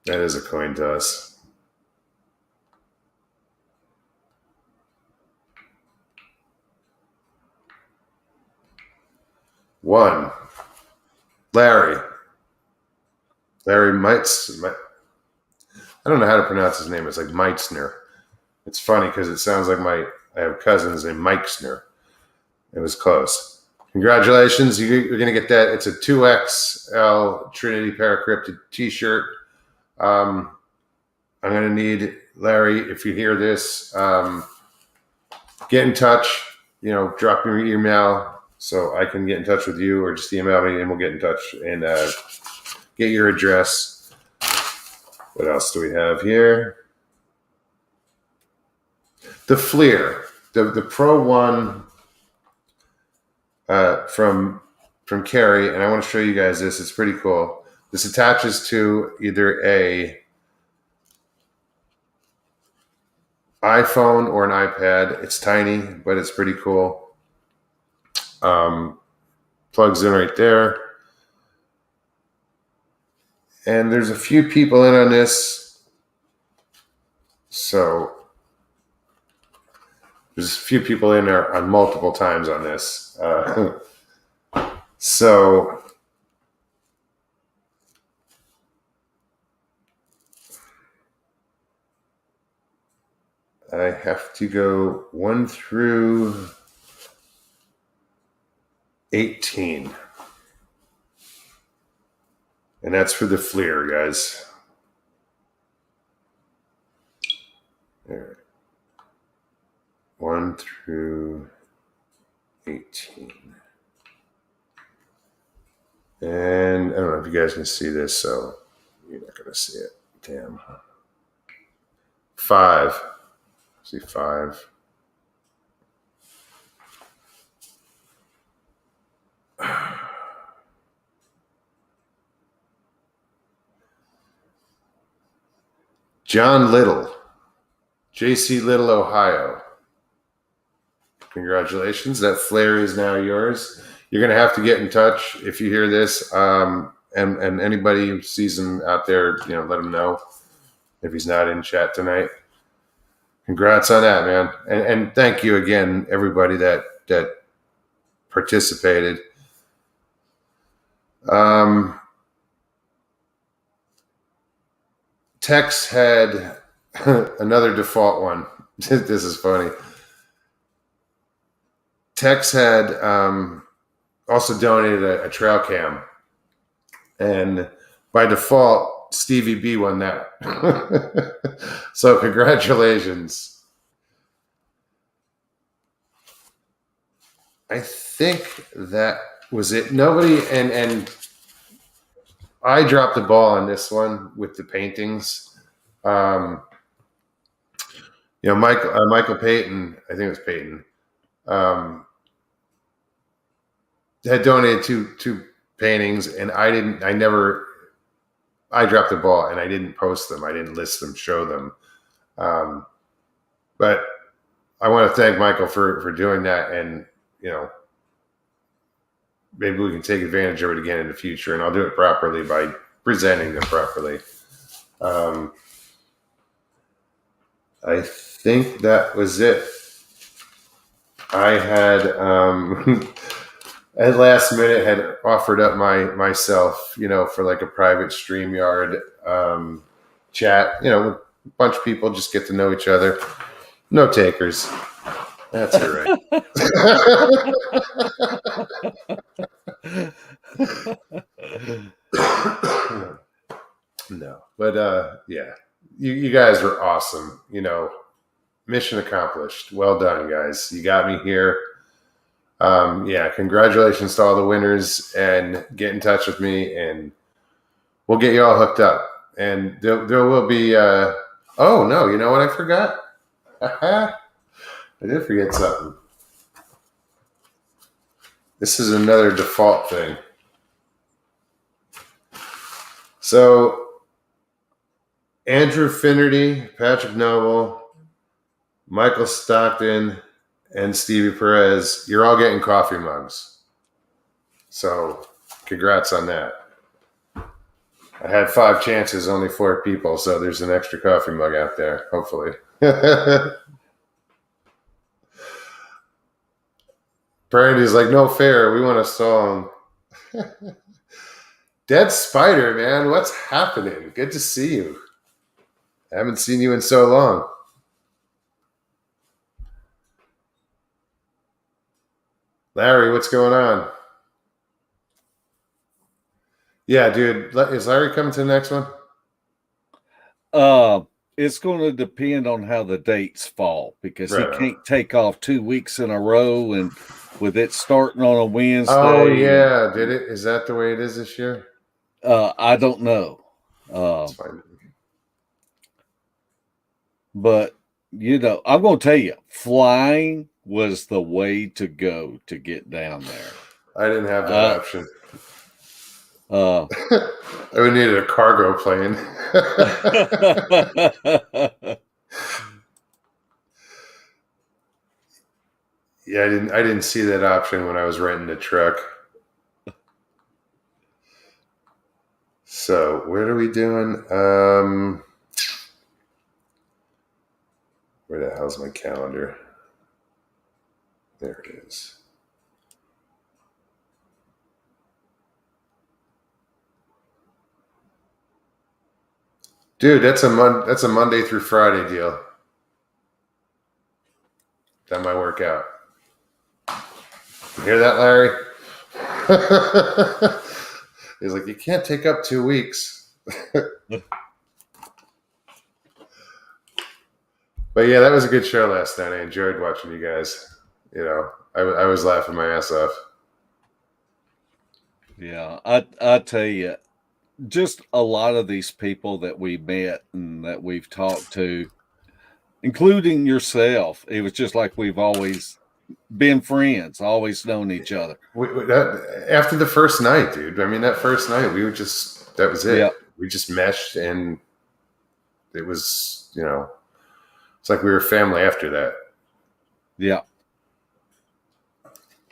that is a coin toss. One, Larry Meitz. I don't know how to pronounce his name. It's like Meitzner. It's funny because it sounds like I have cousins named Meitzner. It was close. Congratulations. You're going to get that. It's a 2XL Trinity Paracryptid t-shirt. I'm going to need, Larry, if you hear this, get in touch. Drop me your email so I can get in touch with you, or just email me and we'll get in touch and get your address. What else do we have here? The Fleer, the Pro One from Carrie, and I want to show you guys this. It's pretty cool. This attaches to either a iPhone or an iPad. It's tiny, but it's pretty cool. Plugs in right there. And there's a few people in on this. So there's a few people in there on multiple times on this. So I have to go 1 through 18. And that's for the Fleer, guys. All right. 1 through 18. And I don't know if you guys can see this, so you're not going to see it. Damn. 5. See 5. John Little, JC Little, Ohio. Congratulations. That flare is now yours. You're going to have to get in touch if you hear this. And anybody who sees him out there, let him know if he's not in chat tonight. Congrats on that, man. And thank you again, everybody that participated. Tex had another default one. This is funny. Tex had also donated a trail cam, and by default, Stevie B won that. So congratulations. I think that was it. Nobody, and I dropped the ball on this one with the paintings. Michael Payton, I think it was Payton, had donated two paintings, and I dropped the ball, and I didn't post them. I didn't list them, show them. But I want to thank Michael for doing that, and maybe we can take advantage of it again in the future, and I'll do it properly by presenting them properly. I think that was it. I had at last minute had offered up myself, for like a private StreamYard chat, with a bunch of people, just get to know each other. No takers. That's all right. No, but yeah, you guys were awesome. Mission accomplished. Well done, guys. You got me here. Yeah, congratulations to all the winners, and get in touch with me, and we'll get you all hooked up. And there will be. Oh no, you know what I forgot? I did forget something. This is another default thing. So, Andrew Finnerty, Patrick Noble, Michael Stockton, and Stevie Perez, you're all getting coffee mugs. So, congrats on that. I had 5 chances, only 4 people, so there's an extra coffee mug out there, hopefully. Brandy's like, no fair, we want a song. Dead Spider, man, what's happening? Good to see you. I haven't seen you in so long. Larry, what's going on? Yeah, dude. Is Larry coming to the next one? It's going to depend on how the dates fall, because Right. he can't take off 2 weeks in a row, and with it starting on a Wednesday. Oh yeah, did it? Is that the way it is this year? I don't know. That's fine. But I'm going to tell you, flying was the way to go to get down there. I didn't have that option. I would need a cargo plane. Yeah, I didn't see that option when I was renting the truck. So what are we doing? Where the hell's my calendar? There it is. Dude, that's a Monday through Friday deal. That might work out. You hear that, Larry? He's like, you can't take up 2 weeks. But yeah, that was a good show last night. I enjoyed watching you guys. You know, I was laughing my ass off. Yeah, I tell you, just a lot of these people that we met and that we've talked to, including yourself, it was just like we've always been friends, always known each other. After the first night, dude. I mean, that first night, we were just, that was it. Yeah, We just meshed, and it was, it's like we were family after that. yeah.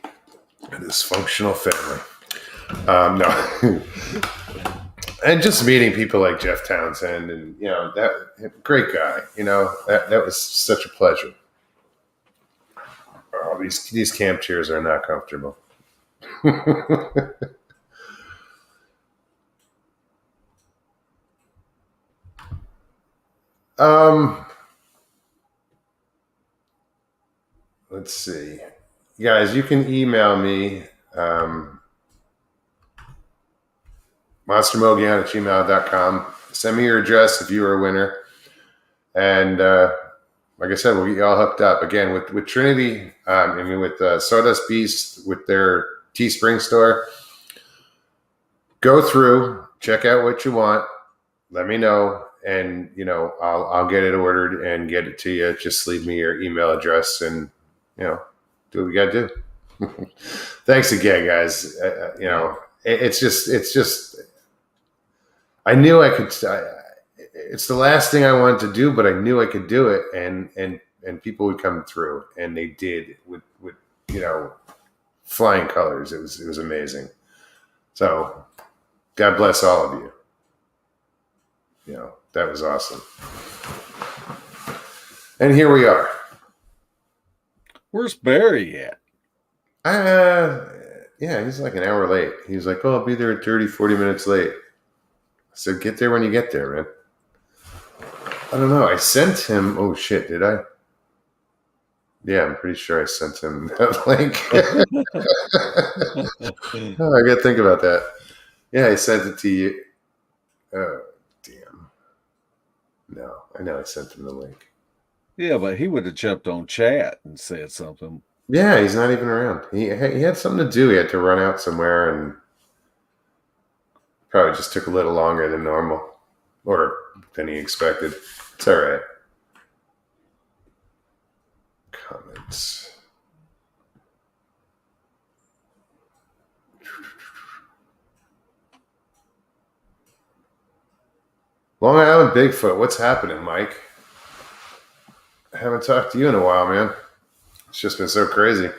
A dysfunctional family. No. And just meeting people like Jeff Townsend, and that great guy. That was such a pleasure. Oh, these camp chairs are not comfortable. um, let's see, guys. You can email me. monstermogian@gmail.com. Send me your address if you are a winner. And like I said, we'll get you all hooked up. Again, with Trinity, with Sawdust Beast, with their Teespring store. Go through, check out what you want. Let me know, and I'll get it ordered and get it to you. Just leave me your email address, and do what we got to do. Thanks again, guys. It's just I knew I could. It's the last thing I wanted to do, but I knew I could do it, and people would come through, and they did with flying colors. It was amazing. So, God bless all of you. That was awesome. And here we are. Where's Barry at? Yeah, he's like an hour late. He was like, "Oh, I'll be there 30, 40 minutes late." I said, "Get there when you get there, man." I don't know. I sent him. Oh shit! Did I? Yeah, I'm pretty sure I sent him that link. Oh, I got to think about that. Yeah, I sent it to you. Oh, damn. No, I know I sent him the link. Yeah, but he would have jumped on chat and said something. Yeah, he's not even around. He had something to do. He had to run out somewhere, and probably just took a little longer than normal, or than he expected. It's all right. Comments. Long Island Bigfoot, what's happening, Mike? I haven't talked to you in a while, man. It's just been so crazy.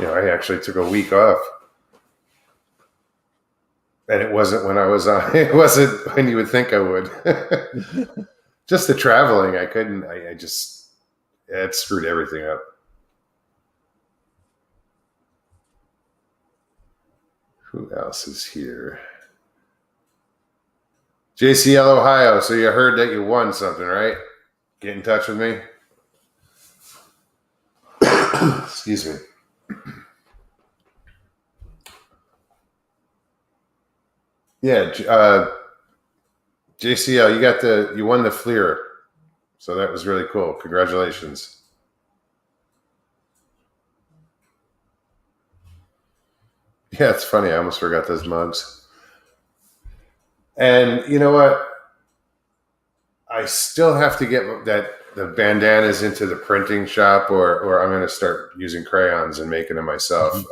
I actually took a week off. And it wasn't when I was on. It wasn't when you would think I would. Just the traveling, I couldn't. It screwed everything up. Who else is here? JCL Ohio. So you heard that you won something, right? Get in touch with me. Excuse me. Yeah, JCL, you won the Fleer, so that was really cool. Congratulations. Yeah, it's funny. I almost forgot those mugs. And you know what? I still have to get the bandanas into the printing shop, or I'm going to start using crayons and making them myself.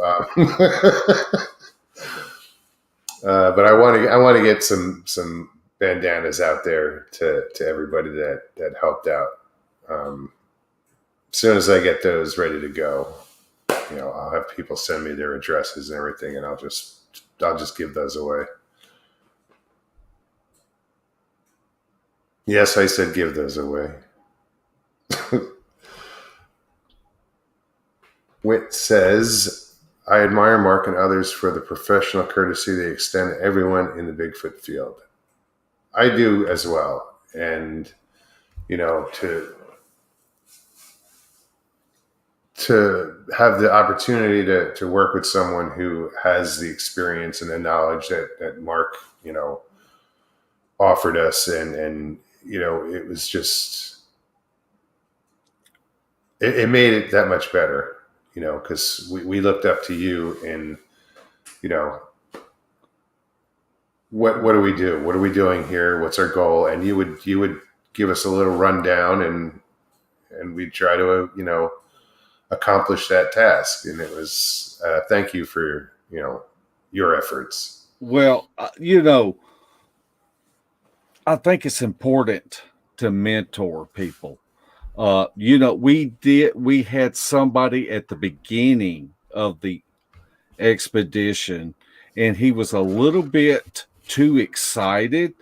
But I want to get some bandanas out there to everybody that helped out. As soon as I get those ready to go, I'll have people send me their addresses and everything, and I'll just give those away. Yes, I said give those away. Witt says, I admire Mark and others for the professional courtesy they extend to everyone in the Bigfoot field. I do as well. And, to have the opportunity to work with someone who has the experience and the knowledge that Mark, offered us, and it was just, it made it that much better, because we looked up to you, and you know, what do we do? What are we doing here? What's our goal? And you would give us a little rundown, and we'd try to accomplish that task. And it was thank you for your efforts. Well, I think it's important to mentor people. We had somebody at the beginning of the expedition, and he was a little bit too excited,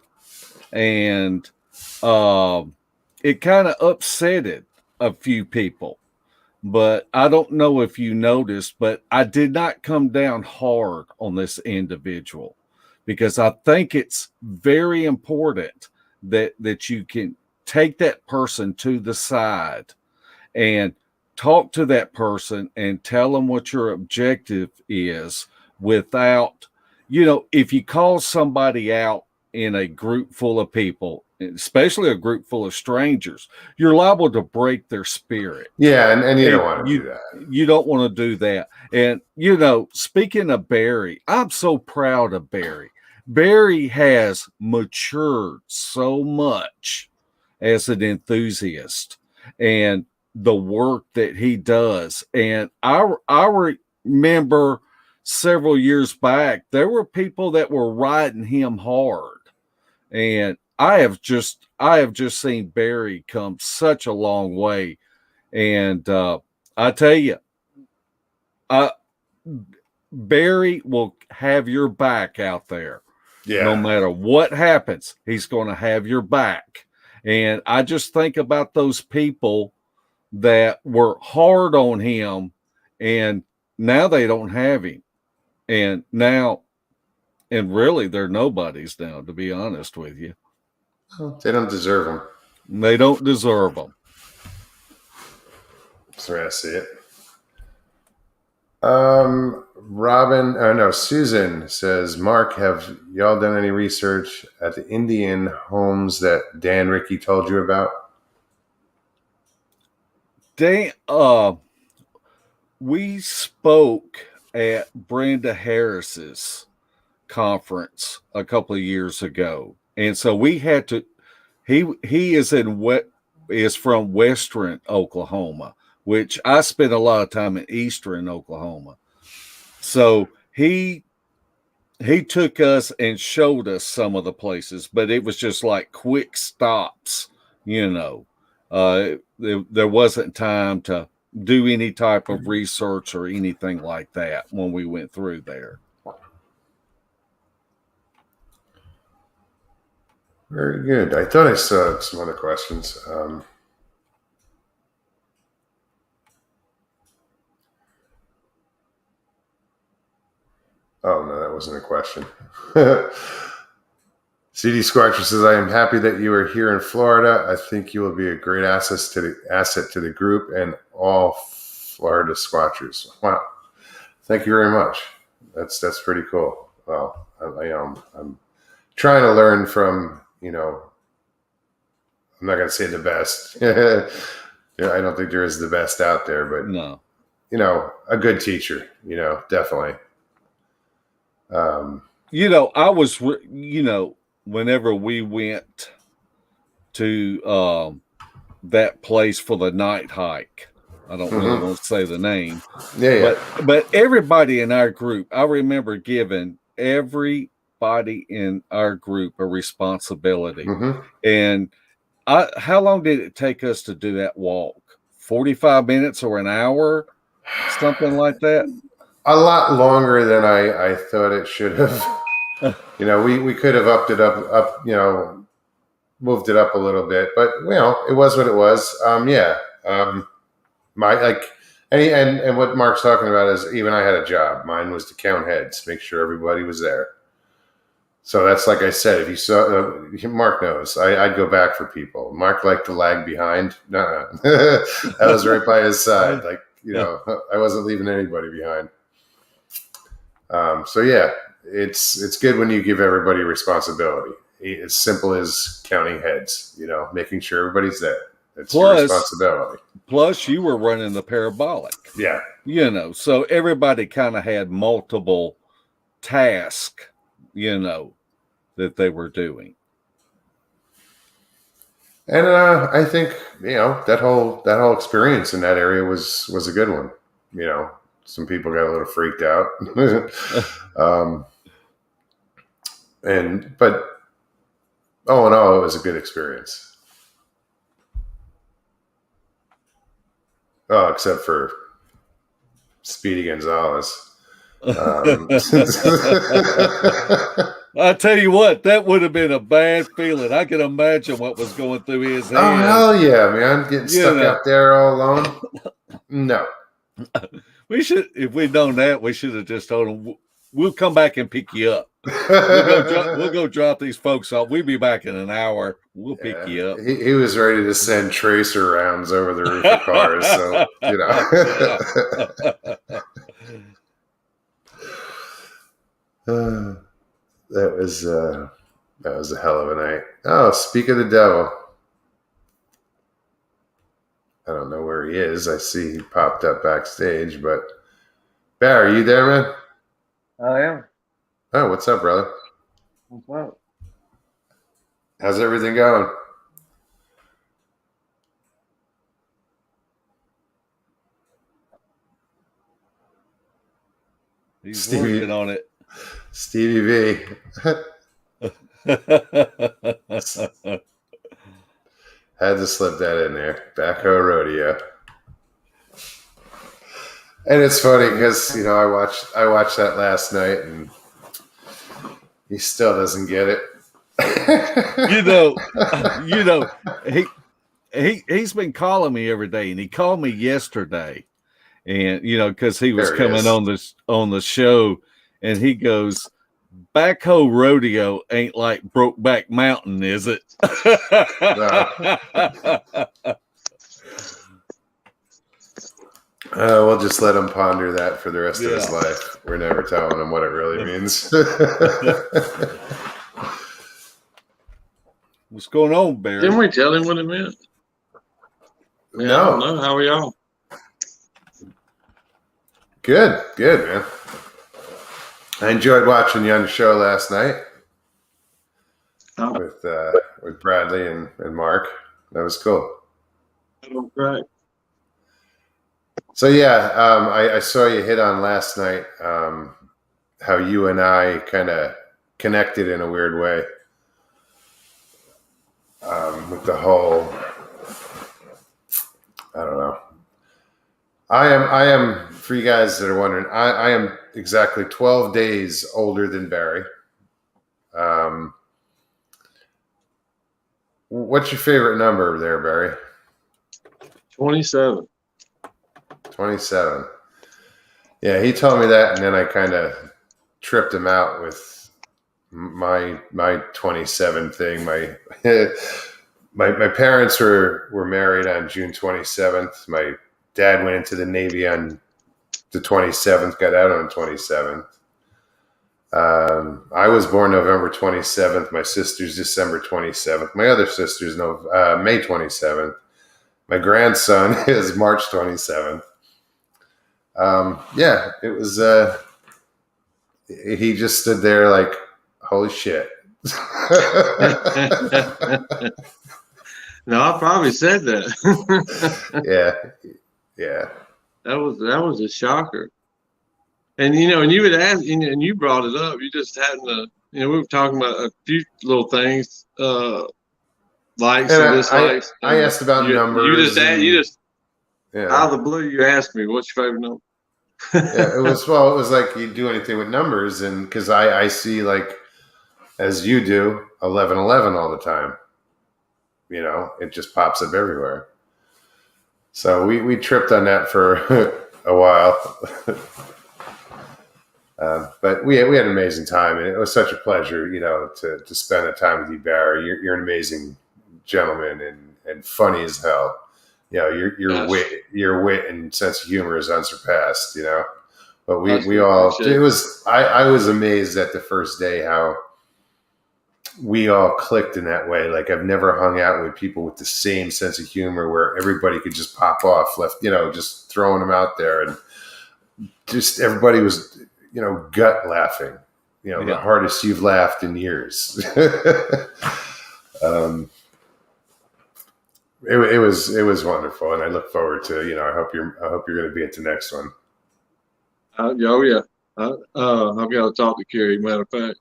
and it kind of upsetted a few people. But I don't know if you noticed, but I did not come down hard on this individual, because I think it's very important that you can take that person to the side and talk to that person and tell them what your objective is without, if you call somebody out in a group full of people, especially a group full of strangers, you're liable to break their spirit. Yeah, and you don't want to do that. You don't want to do that. And, speaking of Barry, I'm so proud of Barry. Barry has matured so much as an enthusiast, and the work that he does. And I remember several years back, there were people that were riding him hard. And I have just seen Barry come such a long way. And I tell you, Barry will have your back out there. Yeah. No matter what happens, he's going to have your back. And I just think about those people that were hard on him, and now they don't have him. And really, they're nobodies now, to be honest with you. They don't deserve them. They don't deserve them. That's the way I see it. Susan says, Mark, have y'all done any research at the Indian homes that Dan Ricky told you about? We spoke at Brenda Harris's conference a couple of years ago, and so we had to. He is from Western Oklahoma, which I spent a lot of time in Eastern Oklahoma. So he took us and showed us some of the places, but it was just like quick stops, there wasn't time to do any type of research or anything like that when we went through there. Very good. I thought I saw some other questions. Oh, no, that wasn't a question. CD Squatcher says, I am happy that you are here in Florida. I think you will be a great asset to the group and all Florida Squatchers. Wow. Thank you very much. That's pretty cool. Well, I'm trying to learn from, I'm not going to say the best. I don't think there is the best out there, but no, a good teacher, definitely. I was, whenever we went to that place for the night hike, I don't really want to say the name. Yeah. But everybody in our group, I remember giving everybody in our group a responsibility. Mm-hmm. And how long did it take us to do that walk? 45 minutes or an hour? Something like that? A lot longer than I thought it should have. We could have upped it up, moved it up a little bit, but it was what it was. And what Mark's talking about is, even I had a job. Mine was to count heads, make sure everybody was there. So that's, like I said, if you saw, Mark knows, I'd go back for people. Mark liked to lag behind. That was right by his side. Like, I wasn't leaving anybody behind. It's good when you give everybody responsibility. As simple as counting heads, making sure everybody's there. It's your responsibility. Plus, you were running the parabolic. Yeah. So everybody kind of had multiple tasks, that they were doing. And I think that whole experience in that area was a good one. Some people got a little freaked out, but all in all, it was a good experience. Oh, except for Speedy Gonzalez. I tell you what, that would have been a bad feeling. I can imagine what was going through his head. Oh, hell yeah, man. Getting stuck out there all alone. No. We should, if we'd known that, we should have just told him, we'll come back and pick you up. We'll go drop these folks off. We'll be back in an hour. We'll pick you up. He was ready to send tracer rounds over the roof of cars. So, that was a hell of a night. Oh, speak of the devil. I don't know where he is. I see he popped up backstage, but Barry, are you there, man? I am. Oh, what's up, brother? What's up? How's everything going? He's working on it. Stevie V. Had to slip that in there. Backhoe Rodeo. And it's funny because I watched that last night and he still doesn't get it. He's been calling me every day, and he called me yesterday, and because he was coming on the show, and he goes, "Backhoe Rodeo ain't like Brokeback Mountain, is it?" We'll just let him ponder that for the rest of his life. We're never telling him what it really means. What's going on, Barry? Didn't we tell him what it meant? Yeah, No. I don't know. How are y'all? Good, man. I enjoyed watching you on the show last night with Bradley and Mark. That was cool. Right. So I saw you hit on last night how you and I kind of connected in a weird way with the whole. I don't know. I am for you guys that are wondering. I am exactly 12 days older than Barry. What's your favorite number there, Barry? 27. 27. Yeah, he told me that, and then I kind of tripped him out with my 27 thing. My parents were married on June 27th. My dad went into the Navy on the 27th, got out on the 27th. I was born November 27th. My sister's December 27th. My other sister's May 27th. My grandson is March 27th. It was, he just stood there like, holy shit. No, I probably said that. Yeah. That was a shocker. And and you would ask, and you brought it up. You just hadn't, we were talking about a few little things, likes and dislikes. I asked about numbers. You just out of the blue, you asked me, "What's your favorite number?" It was like you do anything with numbers, and because I see, like, as you do, 1111 all the time. It just pops up everywhere. So we tripped on that for a while. But we had an amazing time, and it was such a pleasure, to spend that time with you, Barry. You're an amazing gentleman and funny as hell. Your wit and sense of humor is unsurpassed. But we all. It was. I was amazed at the first day how we all clicked in that way. Like I've never hung out with people with the same sense of humor where everybody could just pop off, just throwing them out there, and just everybody was, gut laughing. The hardest you've laughed in years. It was wonderful, and I look forward to. I hope you're going to be at the next one. Oh yeah, I've got to talk to Kerry. Matter of fact,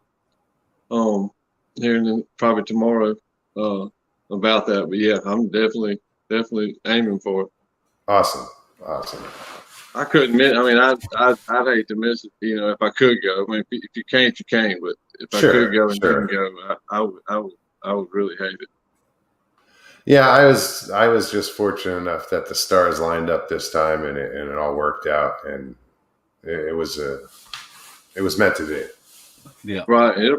here and then probably tomorrow, about that. But yeah, I'm definitely aiming for it. Awesome. I couldn't miss. I mean, I'd hate to miss it. If I could go. I mean, if you can't, you can't. But if I could go and didn't go, I would really hate it. Yeah, I was just fortunate enough that the stars lined up this time, and it all worked out, and it was meant to be. Yeah, right.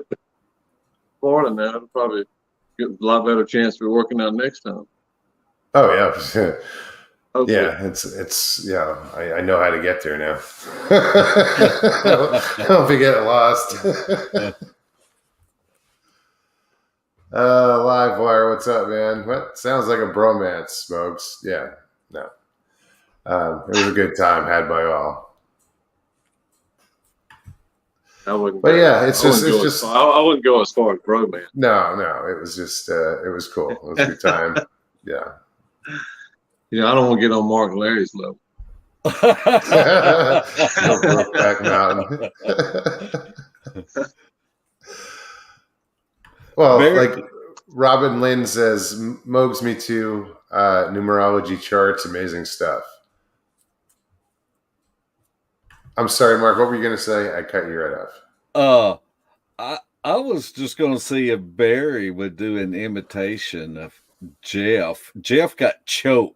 Florida now, it'll probably get a lot better chance for working out next time. Oh yeah. Okay. Yeah, it's I know how to get there now. Don't be getting lost. Livewire, what's up, man? What sounds like a bromance, Smokes? Yeah, no. It was a good time had by all. I wouldn't. But yeah, it's just. I wouldn't go as far as bromance. No, it was just. It was cool. It was a good time. Yeah. I don't want to get on Mark and Larry's level. No Brokeback Mountain. Well, like Robin Lynn says, Mogs me too. Numerology charts, amazing stuff. I'm sorry, Mark. What were you going to say? I cut you right off. I was just going to see if Barry would do an imitation of Jeff. Jeff got choked.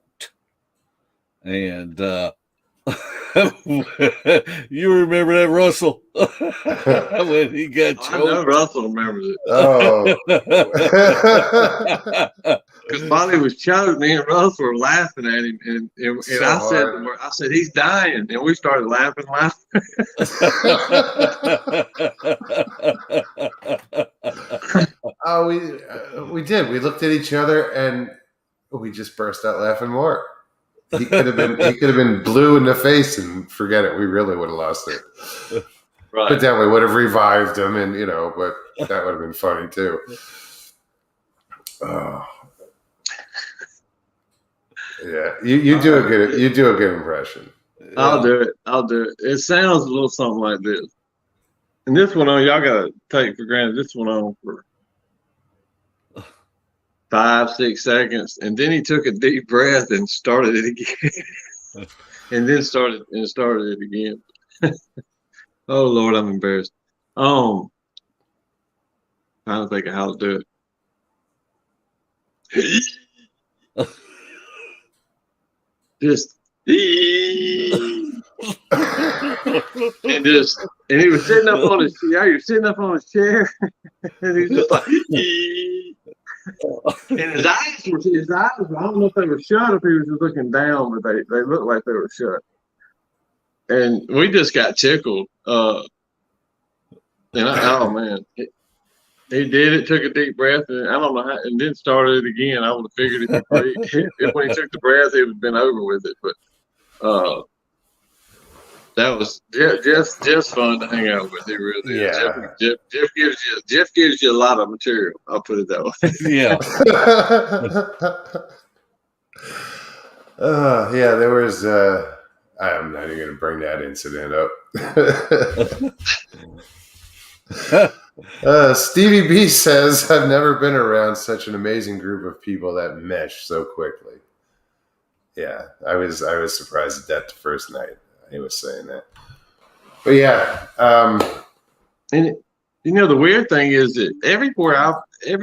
And you remember that, Russell? When he got choked. I know Russell remembers it. Oh. Because while he was choked, me and Russell were laughing at him, and so I said, he's dying, and we started laughing. Oh, we did. We looked at each other, and we just burst out laughing more. He could have been blue in the face, and forget it. We really would have lost it. Right. But then we would have revived him, and but that would have been funny too. Oh. Yeah, you do a good impression. I'll do it. It sounds a little something like this. And this one on, y'all gotta take for granted. This one on for 5-6 seconds, and then he took a deep breath and started it again, and then started it again. Oh Lord, I'm embarrassed. Trying to think of how to do it. Just and he was sitting up on his chair. You're sitting up on his chair, and he's just like. And his eyes, I don't know if they were shut or if he was just looking down, but they looked like they were shut. And we just got tickled. Oh man, he did it. Took a deep breath, and I don't know how, and then started it again. I would have figured if when he took the breath, it would have been over with it. But that was just fun to hang out with. He really is. Yeah. Jeff gives you a lot of material. I'll put it that way. Yeah. Yeah, there was. I'm not even going to bring that incident up. Stevie B says, "I've never been around such an amazing group of people that mesh so quickly." Yeah, I was surprised at that the first night. He was saying that, but yeah. And the weird thing is that every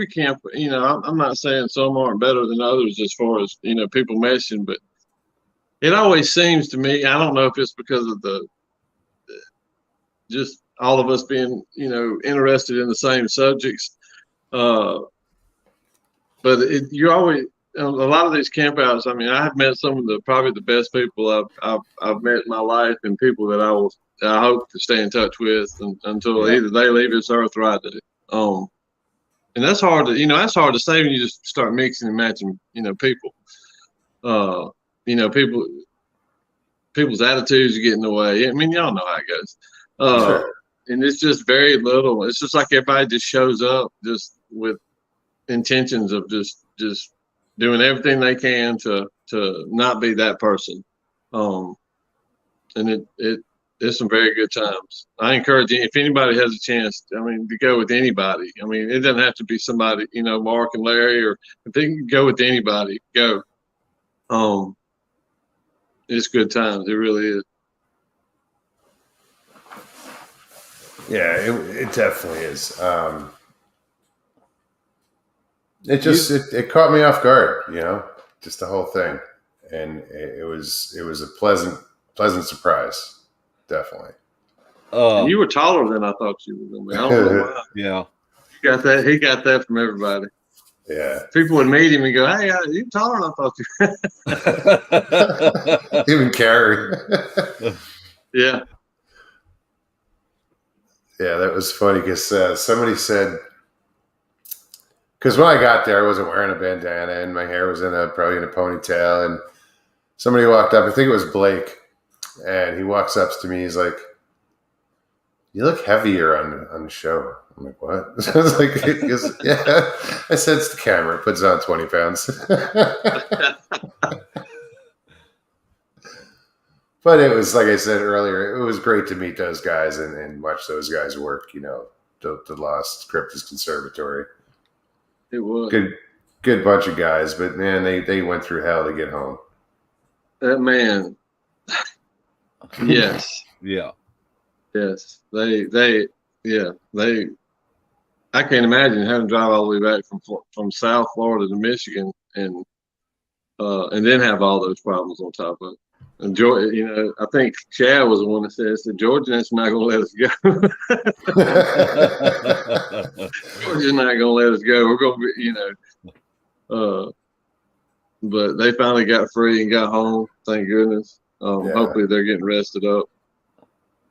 camp, I'm not saying some aren't better than others as far as people meshing, but it always seems to me, I don't know if it's because of just all of us being interested in the same subjects, but you're always. A lot of these campouts, I mean, I have met some of probably the best people I've met in my life, and people that I hope to stay in touch with until either they leave this earth or I do. and that's hard to, that's hard to say when you just start mixing and matching, people. People's attitudes get in the way. I mean, y'all know how it goes. Sure. And it's just very little. It's just like everybody just shows up just with intentions of just doing everything they can to not be that person. And it's some very good times. I encourage you, if anybody has a chance, to go with anybody. It doesn't have to be somebody, Mark and Larry, or if they can go with anybody, go. It's good times. It really is. Yeah, it definitely is. It caught me off guard, just the whole thing, and it was a pleasant surprise, definitely. And you were taller than I thought you were going to be. I don't know why. Yeah, he got that from everybody. Yeah, people would meet him and go, "Hey, you're taller than I thought you." Even Carrie. Yeah. Yeah, that was funny because somebody said, because when I got there, I wasn't wearing a bandana and my hair was probably in a ponytail. And somebody walked up, I think it was Blake, and he walks up to me. He's like, "You look heavier on the show." I'm like, "What?" I was like, "Yeah." I said, "It's the camera. It puts on 20 pounds." But it was, like I said earlier, it was great to meet those guys and watch those guys work, the Lost Cryptid Conservatory. It was. Good bunch of guys, but man, they went through hell to get home. That man. Yes. Yeah. Yes. They I can't imagine having to drive all the way back from South Florida to Michigan and then have all those problems on top of it. And George, I think Chad was the one that said, "Georgia's not going to let us go." Georgia's not going to let us go. We're going to be, but they finally got free and got home. Thank goodness. Hopefully they're getting rested up.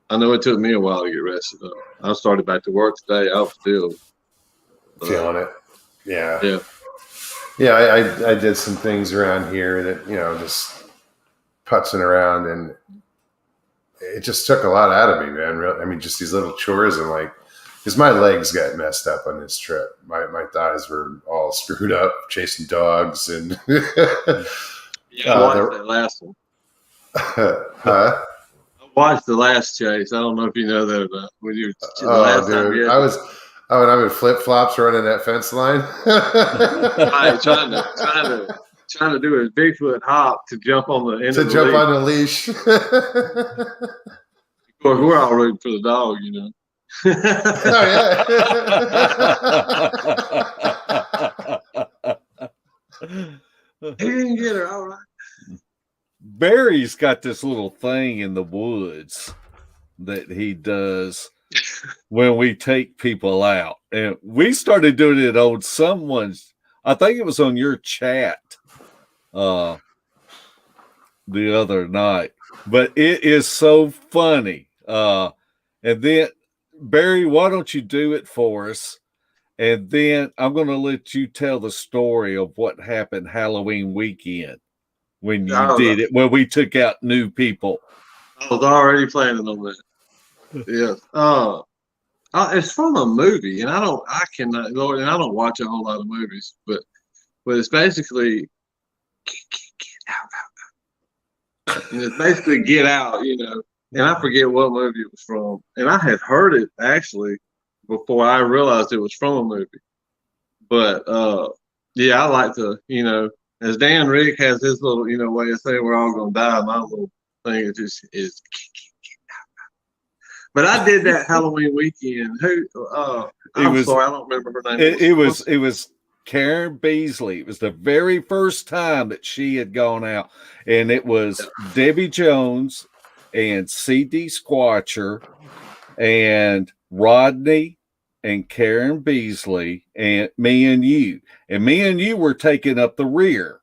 I know it took me a while to get rested up. I started back to work today. I was still feeling it. Yeah. Yeah. Yeah. I did some things around here that, just putzing around, and it just took a lot out of me, man. Just these little chores, and because my legs got messed up on this trip. My thighs were all screwed up chasing dogs, and I watched that last one. Huh? I watched the last chase. I don't know if you know that or not. I'm in flip flops running that fence line. Right, trying to do a Bigfoot hop to jump on the end of the jump leash. on the leash. Of course, we're all rooting for the dog, Oh, He didn't get her, all right. Barry's got this little thing in the woods that he does when we take people out. And we started doing it on someone's, I think it was on your chat the other night. But it is so funny. And then, Barry, why don't you do it for us? And then I'm going to let you tell the story of what happened Halloween weekend when you did it, when we took out new people. I was already planning on that. Yes. It's from a movie, and I don't watch a whole lot of movies, but it's basically get out. And it's basically Get Out, and I forget what movie it was from. And I had heard it actually before I realized it was from a movie. But I like to, as Dan Rick has his little, way of saying we're all gonna die, my little thing is just is get out. But I did that Halloween weekend. I'm sorry, I don't remember her name. It was Karen Beasley. It was the very first time that she had gone out, and it was Debbie Jones and CD Squatcher and Rodney and Karen Beasley and me and you. And me and you were taking up the rear.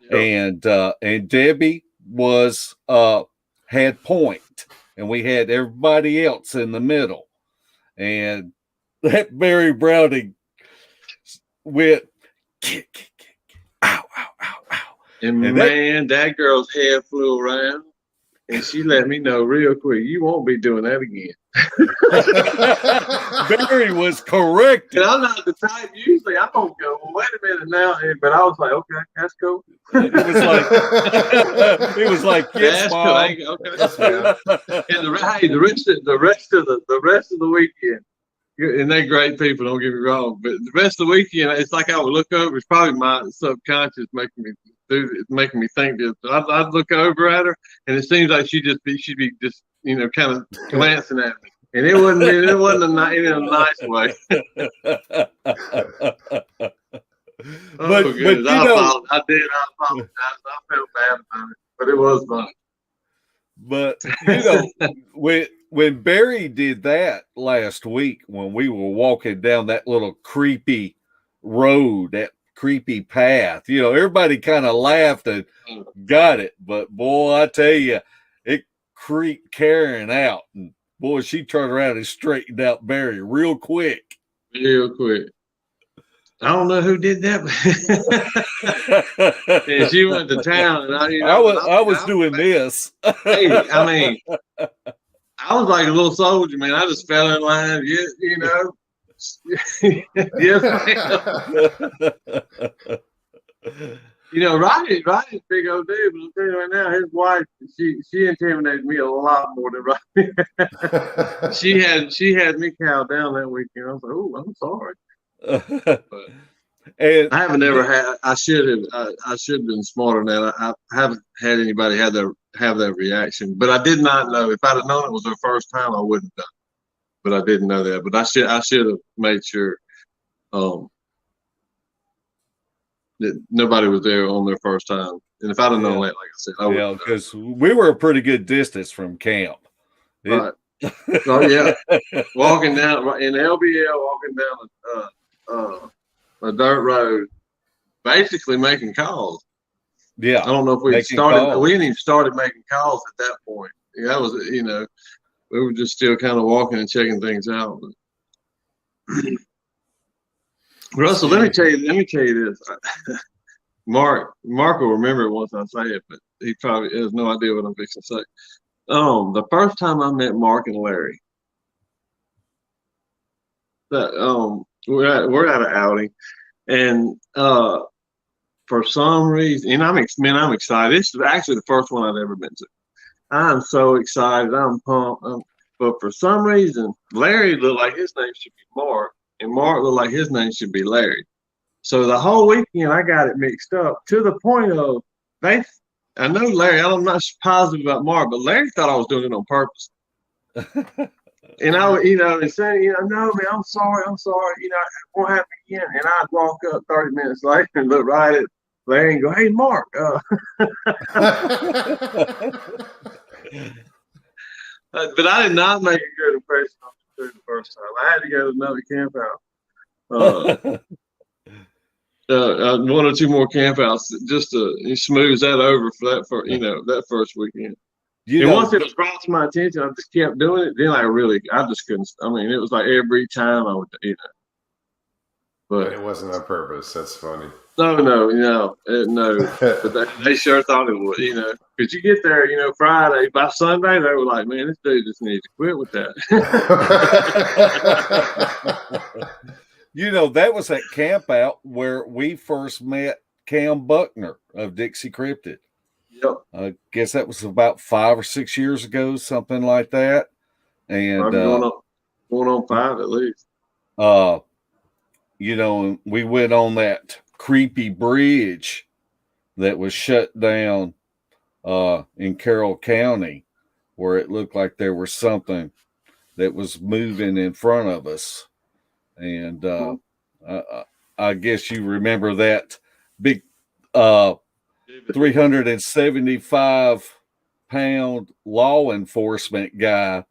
Yep. And Debbie was had point, and we had everybody else in the middle. And that Barry Browning with kick, kick, kick, kick, ow, ow, ow, ow. And man, that girl's head flew around, and she let me know real quick, you won't be doing that again. Barry was correct. And I'm not the type, usually I'm going to go, well, wait a minute now. But I was like, okay, that's cool. It was like, yes, that's Mom. cool. Okay, that's cool. And the rest of the weekend, and they're great people, don't get me wrong, but the rest of the weekend, it's like I would look over. It's probably my subconscious making me think this. I'd look over at her, and it seems like she'd be just kind of glancing at me, and it wasn't in a nice way. But I apologize. I felt bad about it, but it was funny. But when Barry did that last week, when we were walking down that little creepy road, that creepy path, everybody kind of laughed and got it. But boy, I tell you, it creeped Karen out, and boy, she turned around and straightened out Barry real quick. Real quick. I don't know who did that. And she went to town, and I was doing this. Hey, I mean, I was like a little soldier, man. I just fell in line. Yes, ma'am. Rodney's a big old dude, but I'm telling you right now, his wife, she intimidated me a lot more than Rodney. she had me cowed down that weekend. I was like, oh, I'm sorry. And I haven't ever had. I should have been smarter than that. I haven't had anybody have that reaction. But I did not know. If I'd have known it was their first time, I wouldn't have done it. But I didn't know that. But I should have made sure that nobody was there on their first time. And if I'd have known that, like I said, I would. Because we were a pretty good distance from camp. Right. Oh yeah, walking down in LBL, walking down a dirt road, basically making calls. Yeah, I don't know if we started. We hadn't even started making calls at that point. That was, we were just still kind of walking and checking things out. Russell, let me tell you this. Mark will remember it once I say it, but he probably has no idea what I'm fixing to say. The first time I met Mark and Larry, we're at an outing, and for some reason, and I'm excited. This is actually the first one I've ever been to. I'm so excited. I'm pumped. But for some reason, Larry looked like his name should be Mark, and Mark looked like his name should be Larry. So the whole weekend, I got it mixed up to the point of I know Larry. I'm not positive about Mark, but Larry thought I was doing it on purpose. And I, and saying, no, man, I'm sorry, it won't happen again. And I'd walk up 30 minutes later and look right at Larry and go, hey, Mark. But I did not make a good impression on the first time. I had to go to another camp out. One or two more campouts just to smooth that over for that first weekend. Once it was brought to my attention, I just kept doing it. Then I just couldn't. I mean, it was like every time I would, But it wasn't on purpose. That's funny. No. But they sure thought it would, Because you get there, Friday, by Sunday, they were like, man, this dude just needs to quit with that. That was at camp out where we first met Cam Buckner of Dixie Cryptid. Yep. I guess that was about 5 or 6 years ago, something like that. And going on 5 at least. We went on that creepy bridge that was shut down in Carroll County, where it looked like there was something that was moving in front of us. And I guess you remember that big 375-pound law enforcement guy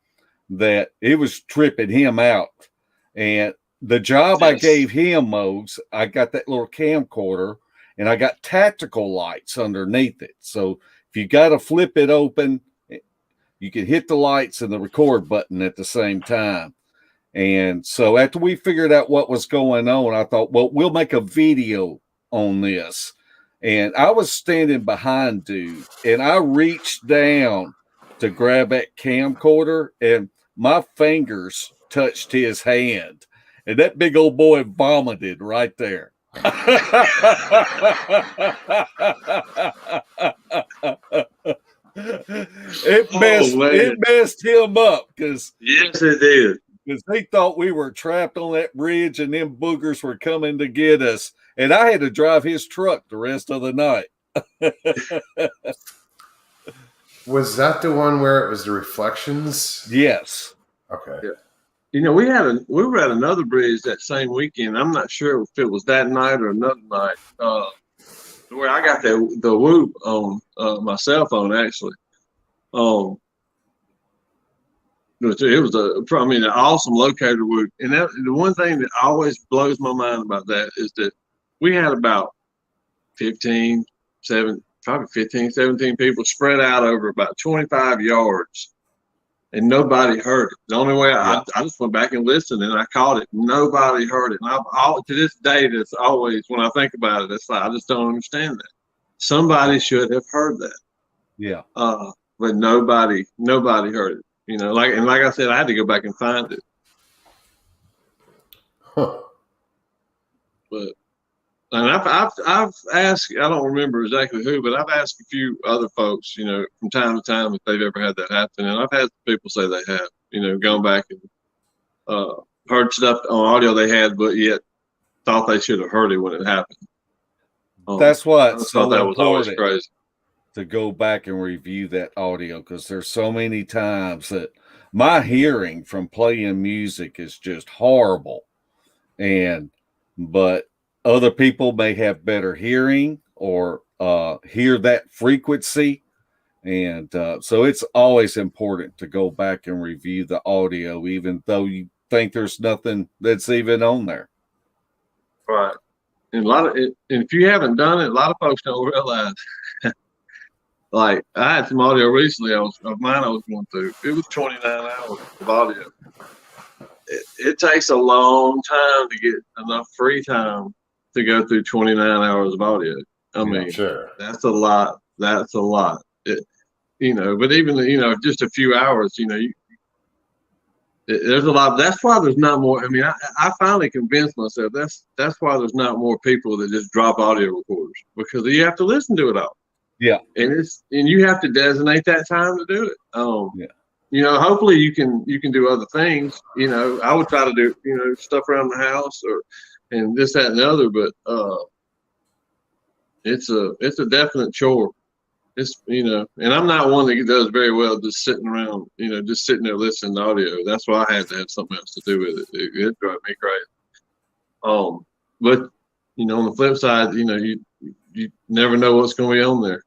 that it was tripping him out. And the job I gave him, Mogs, I got that little camcorder and I got tactical lights underneath it. So if you got to flip it open, you can hit the lights and the record button at the same time. And so after we figured out what was going on, I thought, well, we'll make a video on this. And I was standing behind dude, and I reached down to grab that camcorder, and my fingers touched his hand, and that big old boy vomited right there. It messed him up because yes, it did. Because he thought we were trapped on that bridge and them boogers were coming to get us. And I had to drive his truck the rest of the night. Was that the one where it was the reflections? Yes. Okay. Yeah. You know, we were at another bridge that same weekend. I'm not sure if it was that night or another night, where I got the whoop on my cell phone actually. It was an awesome locator whoop. And that, the one thing that always blows my mind about that is that we had about 17 people spread out over about 25 yards, and nobody heard it. The only way I just went back and listened, and I caught it. Nobody heard it. And to this day, that's always, when I think about it, it's like, I just don't understand that. Somebody should have heard that. Yeah. But nobody heard it. You know, like I said, I had to go back and find it. Huh. But and I've asked, I don't remember exactly who, but I've asked a few other folks, you know, from time to time if they've ever had that happen, and I've had people say they have, you know, gone back and heard stuff on audio they had, but yet thought they should have heard it when it happened. That's why I thought that was always crazy. To go back and review that audio, because there's so many times that my hearing from playing music is just horrible, but other people may have better hearing or hear that frequency, and so it's always important to go back and review the audio, even though you think there's nothing that's even on there. Right, and and if you haven't done it, a lot of folks don't realize. Like, I had some audio recently I was going through. It was 29 hours of audio. It takes a long time to get enough free time to go through 29 hours of audio. I mean, sure. That's a lot. That's a lot. You know, but even, you know, just a few hours, you know, there's a lot. That's why there's not more. I mean, I finally convinced myself that's why there's not more people that just drop audio recorders, because you have to listen to it all. Yeah, and you have to designate that time to do it. You know, hopefully you can do other things. You know, I would try to do, you know, stuff around the house and this, that, and the other, but it's a definite chore. It's, you know, and I'm not one that does very well just sitting around, you know, just sitting there listening to audio. That's why I had to have something else to do with it. It drove me crazy. But you know, on the flip side, you know, you never know what's going to be on there.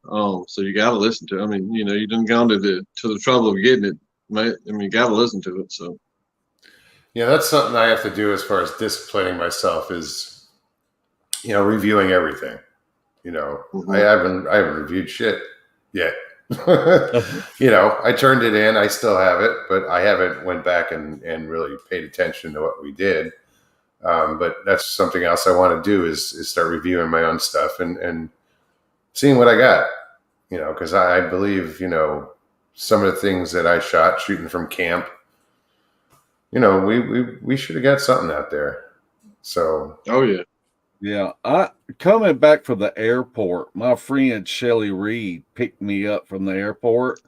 So you got to listen to it. I mean, you know, you done gone to the trouble of getting it, mate. I mean, you got to listen to it. So, yeah, that's something I have to do as far as disciplining myself is, you know, reviewing everything. You know, I haven't reviewed shit yet. You know, I turned it in. I still have it, but I haven't went back and really paid attention to what we did. But that's something else I want to do is start reviewing my own stuff and seeing what I got, you know, because I believe, you know, some of the things that I shot shooting from camp, you know, we should have got something out there. So, oh yeah. Yeah, coming back from the airport, my friend Shelly Reed picked me up from the airport,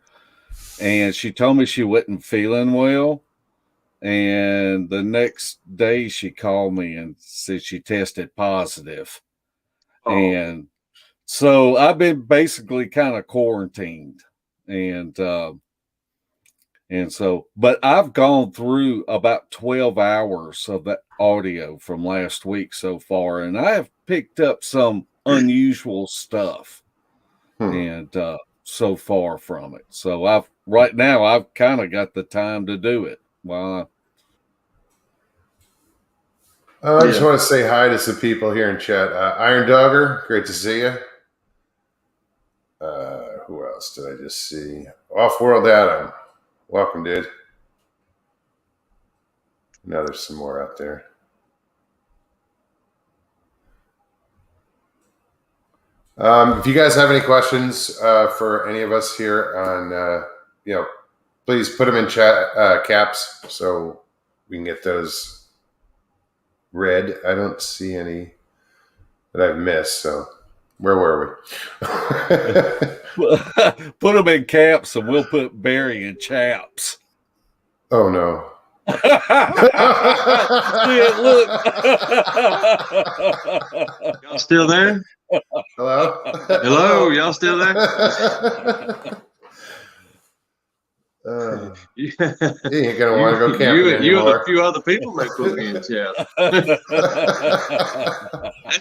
and she told me she wasn't feeling well. And the next day she called me and said she tested positive. And so I've been basically kind of quarantined. And so, but I've gone through about 12 hours of that audio from last week so far, and I have picked up some unusual stuff and so far from it. So right now I've kind of got the time to do it. Well, I just want to say hi to some people here in chat. Iron Dogger, great to see you. Who else did I just see? Off World Adam. Welcome, dude. Now there's some more out there. If you guys have any questions for any of us here on, please put them in chat caps so we can get those read. I don't see any that I've missed. So where were we? Put them in caps, and we'll put Barry in chaps. Oh no. See it, look. Y'all still there? Hello? Hello, y'all still there? You ain't gonna want to go camping you anymore. and a few other people may put me in chat. That's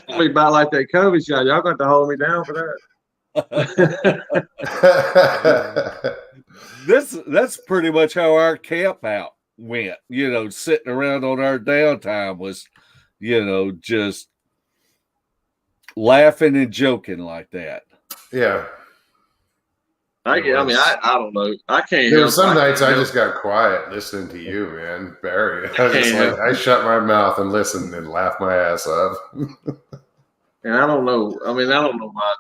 gonna be about like that COVID shot. Y'all got to hold me down for that. That's pretty much how our camp out went. Sitting around on our downtime was, just laughing and joking like that. Yeah. I don't know. I can't. There were some nights I just got quiet listening to you, man, Barry. I was just like, I shut my mouth and listened and laughed my ass off. And I don't know. I don't know why.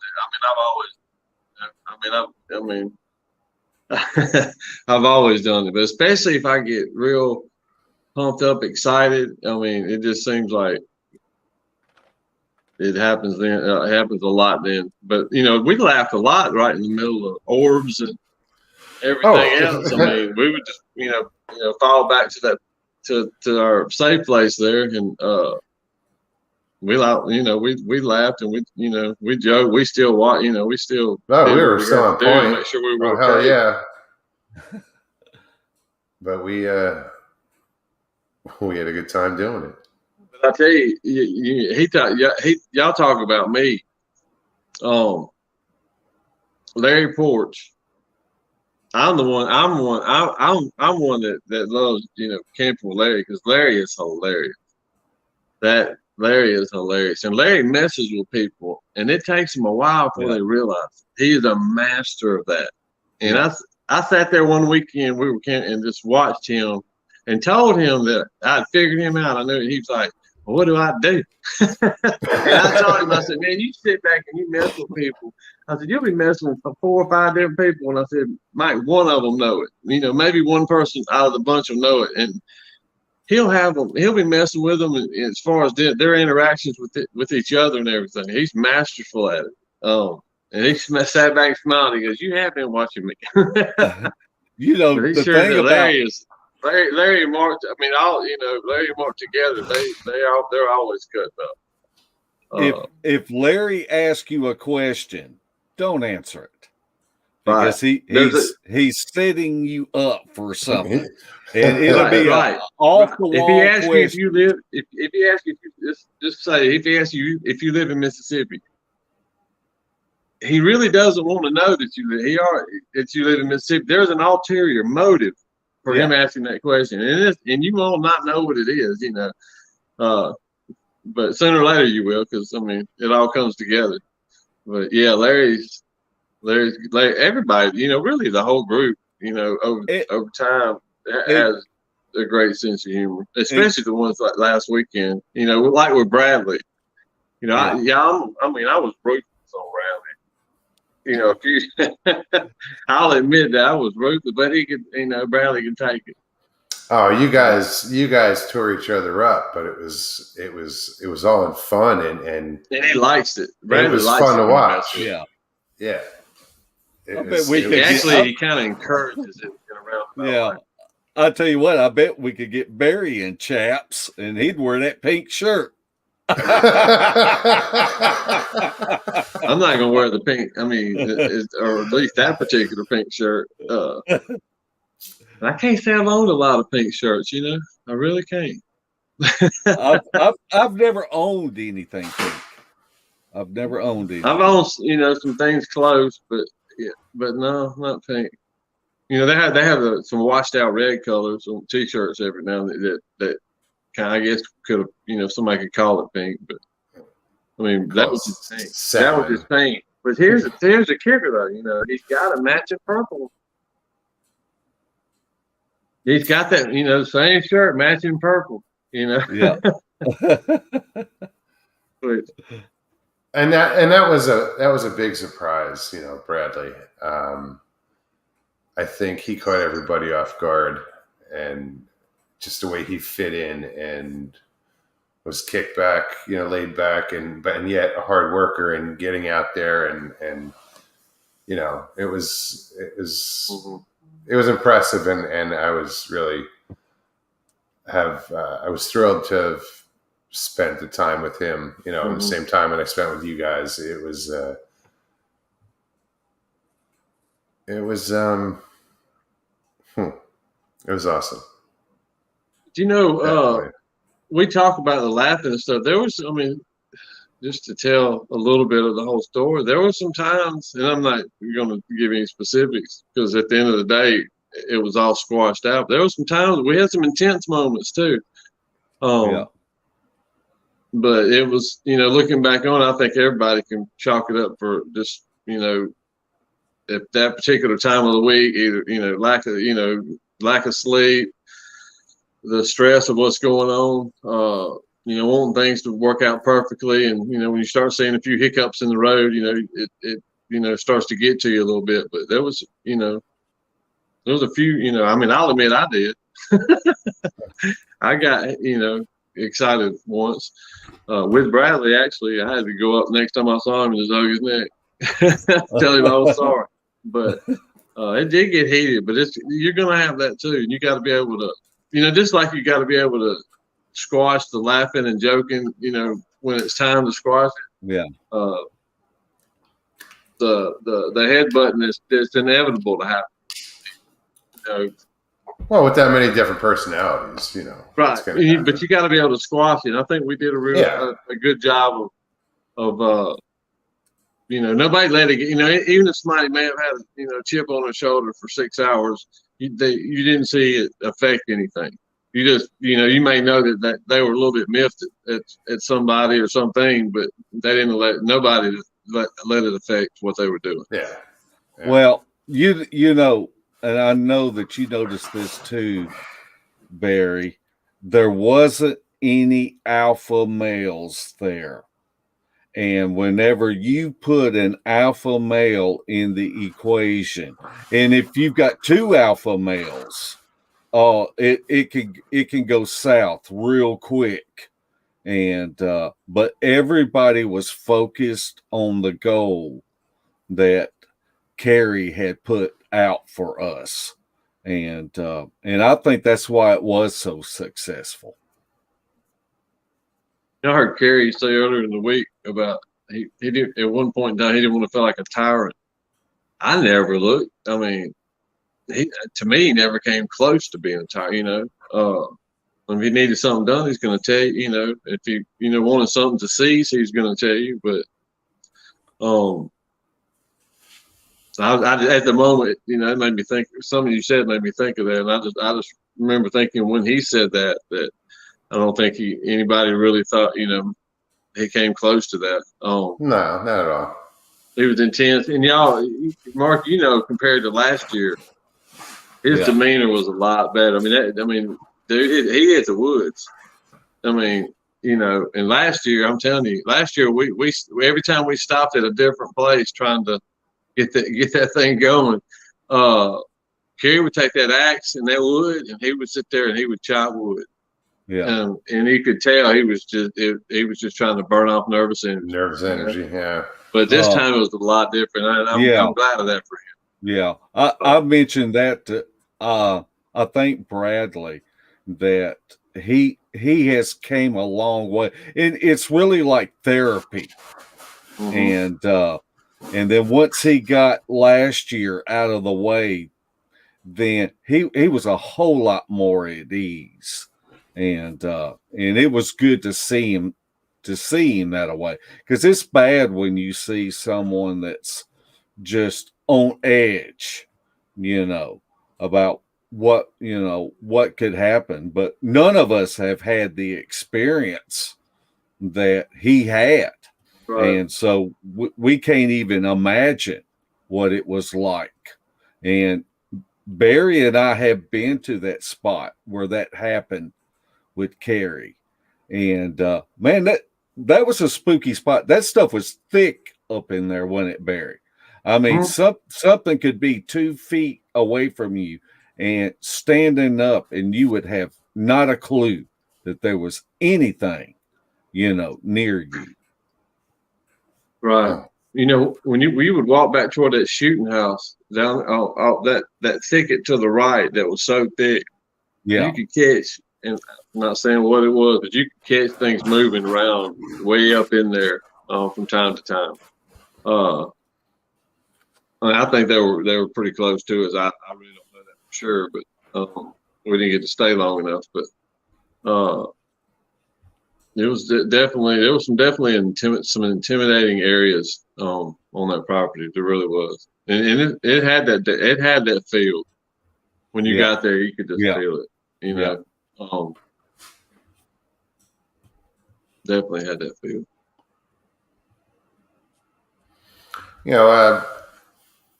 I've always done it, but especially if I get real pumped up, excited. It just seems like it happens then. It happens a lot then. But we laughed a lot right in the middle of orbs and everything else. We would just fall back to that to our safe place there, and we laughed and we joked. We still watch. We still. Oh, we were still on point. Make sure we were okay. Hell yeah. But we had a good time doing it. But I tell you, y'all talk about me. Larry Porch. I'm one that loves camping with Larry, because Larry is hilarious. Larry is hilarious, and Larry messes with people, and it takes them a while before they realize it. He is a master of that. And I sat there one weekend, we were camping, and just watched him, and told him that I'd figured him out. I knew he was like, well, what do I do? And I told him, I said, man, you sit back and you mess with people. I said, you'll be messing with 4 or 5 different people. And I said, Mike, one of them know it. Maybe one person out of the bunch will know it. And he'll be messing with them as far as their interactions with each other and everything. He's masterful at it. And he sat back and smiled. He goes, you have been watching me. The thing about Larry and Mark, Larry and Mark together, they're always good though. If Larry asks you a question, don't answer it, because he's setting you up for something, and it'll be off the wall. If he asks you if you live, if he asks you, just say if he asks you if you live in Mississippi, he really doesn't want to know that you live in Mississippi. There's an ulterior motive for him asking that question, and you will not know what it is, but sooner or later you will, because it all comes together. But yeah, Larry's everybody, really the whole group, over time has a great sense of humor, especially the ones like last weekend, like with Bradley. I was ruthless on Bradley. I'll admit that I was ruthless, but he could, Bradley can take it. Oh, you guys tore each other up, but it was all in fun and he likes it. Bradley, it was fun to watch. Yeah. Yeah. He kind of encourages it around. Yeah. I'll tell you what, I bet we could get Barry in chaps and he'd wear that pink shirt. I'm not gonna wear the pink. Or at least that particular pink shirt. I can't say I've owned a lot of pink shirts. I really can't. I've never owned anything pink. I've never owned anything. I've owned some things close, but no, not pink. They have some washed out red colors on t-shirts every now and then that kind of, I guess, could have, somebody could call it pink, but that was his thing. That was his thing. But here's the kicker though, he's got a matching purple. He's got that, same shirt, matching purple, Yeah. But, And that was a big surprise, Bradley. I think he caught everybody off guard, and just the way he fit in and was kicked back, laid back, and yet a hard worker and getting out there and it was impressive, and I was really I was thrilled to have spent the time with him, in the same time that I spent with you guys. It was awesome. We talk about the laughing and stuff. There was, just to tell a little bit of the whole story, there were some times, and I'm not going to give any specifics because at the end of the day, it was all squashed out. There were some times we had some intense moments too. Yeah. But it was, looking back on, I think everybody can chalk it up for just, at that particular time of the week, either, lack of sleep, the stress of what's going on, wanting things to work out perfectly. And, when you start seeing a few hiccups in the road, it starts to get to you a little bit. But there was a few, I'll admit I did. I got, excited once with Bradley. Actually, I had to go up next time I saw him and just hug his neck, tell him I was sorry. But it did get heated. But you're going to have that too, and you got to be able to, just like you got to be able to squash the laughing and joking, when it's time to squash it. Yeah. The headbutting is inevitable to happen. Well, with that many different personalities, right. But you got to be able to squash it. I think we did a good job of nobody let it get, even if somebody may have had a chip on their shoulder for 6 hours, you didn't see it affect anything. You just, you may know that they were a little bit miffed at somebody or something, but they didn't nobody let it affect what they were doing. Yeah. Well, and I know that you noticed this too, Barry. There wasn't any alpha males there. And whenever you put an alpha male in the equation, and if you've got two alpha males, it can go south real quick. And but everybody was focused on the goal that Kerry had put out for us, and I think that's why it was so successful. I heard Kerry say earlier in the week about he did at one point in time he didn't want to feel like a tyrant. I never looked. I mean, to me he never came close to being a tyrant. If he needed something done, he's going to tell you. If he wanted something to cease, he's going to tell you. But I at the moment, it made me think. Something you said made me think of that, and I just remember thinking when he said that I don't think anybody really thought he came close to that. No, not at all. He was intense, and y'all, Mark, compared to last year, his demeanor was a lot better. Dude, he hit the woods. And last year, I'm telling you, we every time we stopped at a different place trying to get that thing going, Kerry would take that axe and that wood, and he would sit there and he would chop wood. Yeah, and you could tell he was just trying to burn off nervous energy. Yeah. But this time it was a lot different. I'm glad of that for him. Yeah, I mentioned that to I think Bradley that he has came a long way. It's really like therapy, and then once he got last year out of the way, then he was a whole lot more at ease, and it was good to see him that way, because it's bad when you see someone that's just on edge, about what could happen. But none of us have had the experience that he had. Right. And so we can't even imagine what it was like. And Barry and I have been to that spot where that happened with Carrie, and man, that was a spooky spot. That stuff was thick up in there, wasn't it, Barry? I mean, something could be 2 feet away from you and standing up, and you would have not a clue that there was anything, near you. Right. When we would walk back toward that shooting house down that thicket to the right that was so thick, Yeah. you could catch, and I'm not saying what it was, but you could catch things moving around way up in there from time to time. I think they were pretty close to us. I really don't know that for sure, but we didn't get to stay long enough. But it was there was some intimidating areas on that property. There really was, and it had that feel. When you got there, you could just feel it. Definitely had that feel.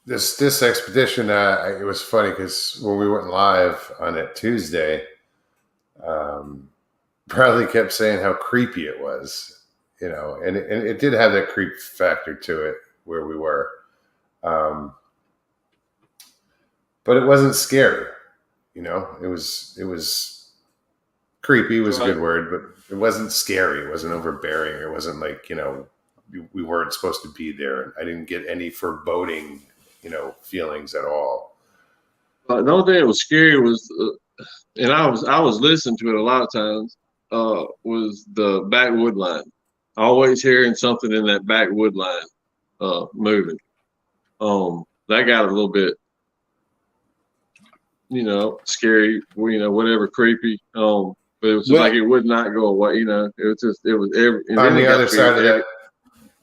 This expedition, it was funny because when we went live on it Tuesday, Bradley kept saying how creepy it was, and it did have that creep factor to it where we were, but it wasn't scary. It was creepy was a good word, but it wasn't scary. It wasn't overbearing. It wasn't like we weren't supposed to be there. I didn't get any foreboding feelings at all. The only thing that was scary was, and I was listening to it a lot of times, was the backwood line. Always hearing something in that backwood line moving. That got a little bit, scary, whatever, creepy. But it was just like it would not go away. It was every. On the other side of that.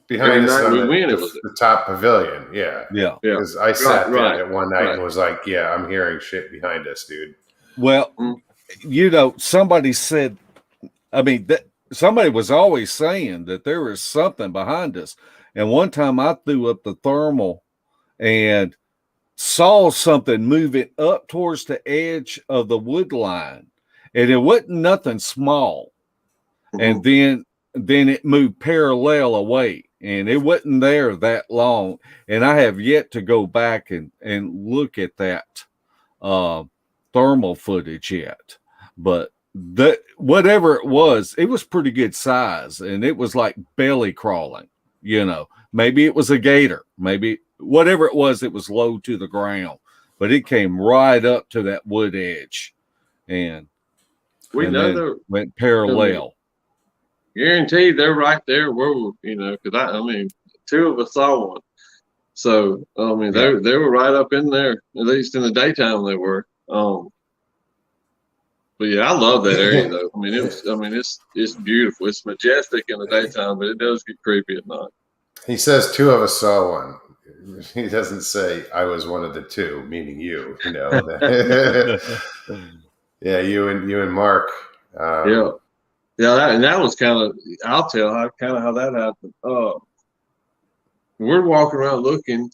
Behind us on the top pavilion, yeah. Because I sat there that one night and was like, "Yeah, I'm hearing shit behind us, dude." Well, somebody said, somebody was always saying that there was something behind us. And one time I threw up the thermal and saw something moving up towards the edge of the wood line, and it wasn't nothing small. And then it moved parallel away. And it wasn't there that long. And I have yet to go back and look at that thermal footage yet. But whatever it was pretty good size. And it was like belly crawling, Maybe it was a gator. Maybe whatever it was low to the ground. But it came right up to that wood edge. And went parallel. Guaranteed they're right there where because two of us saw one. So they were right up in there, at least in the daytime they were. But yeah, I love that area though. It's beautiful. It's majestic in the daytime, but it does get creepy at night. He says two of us saw one. He doesn't say I was one of the two, meaning you. Yeah, you and Mark. And that was kind of, I'll tell how that happened. We're walking around looking,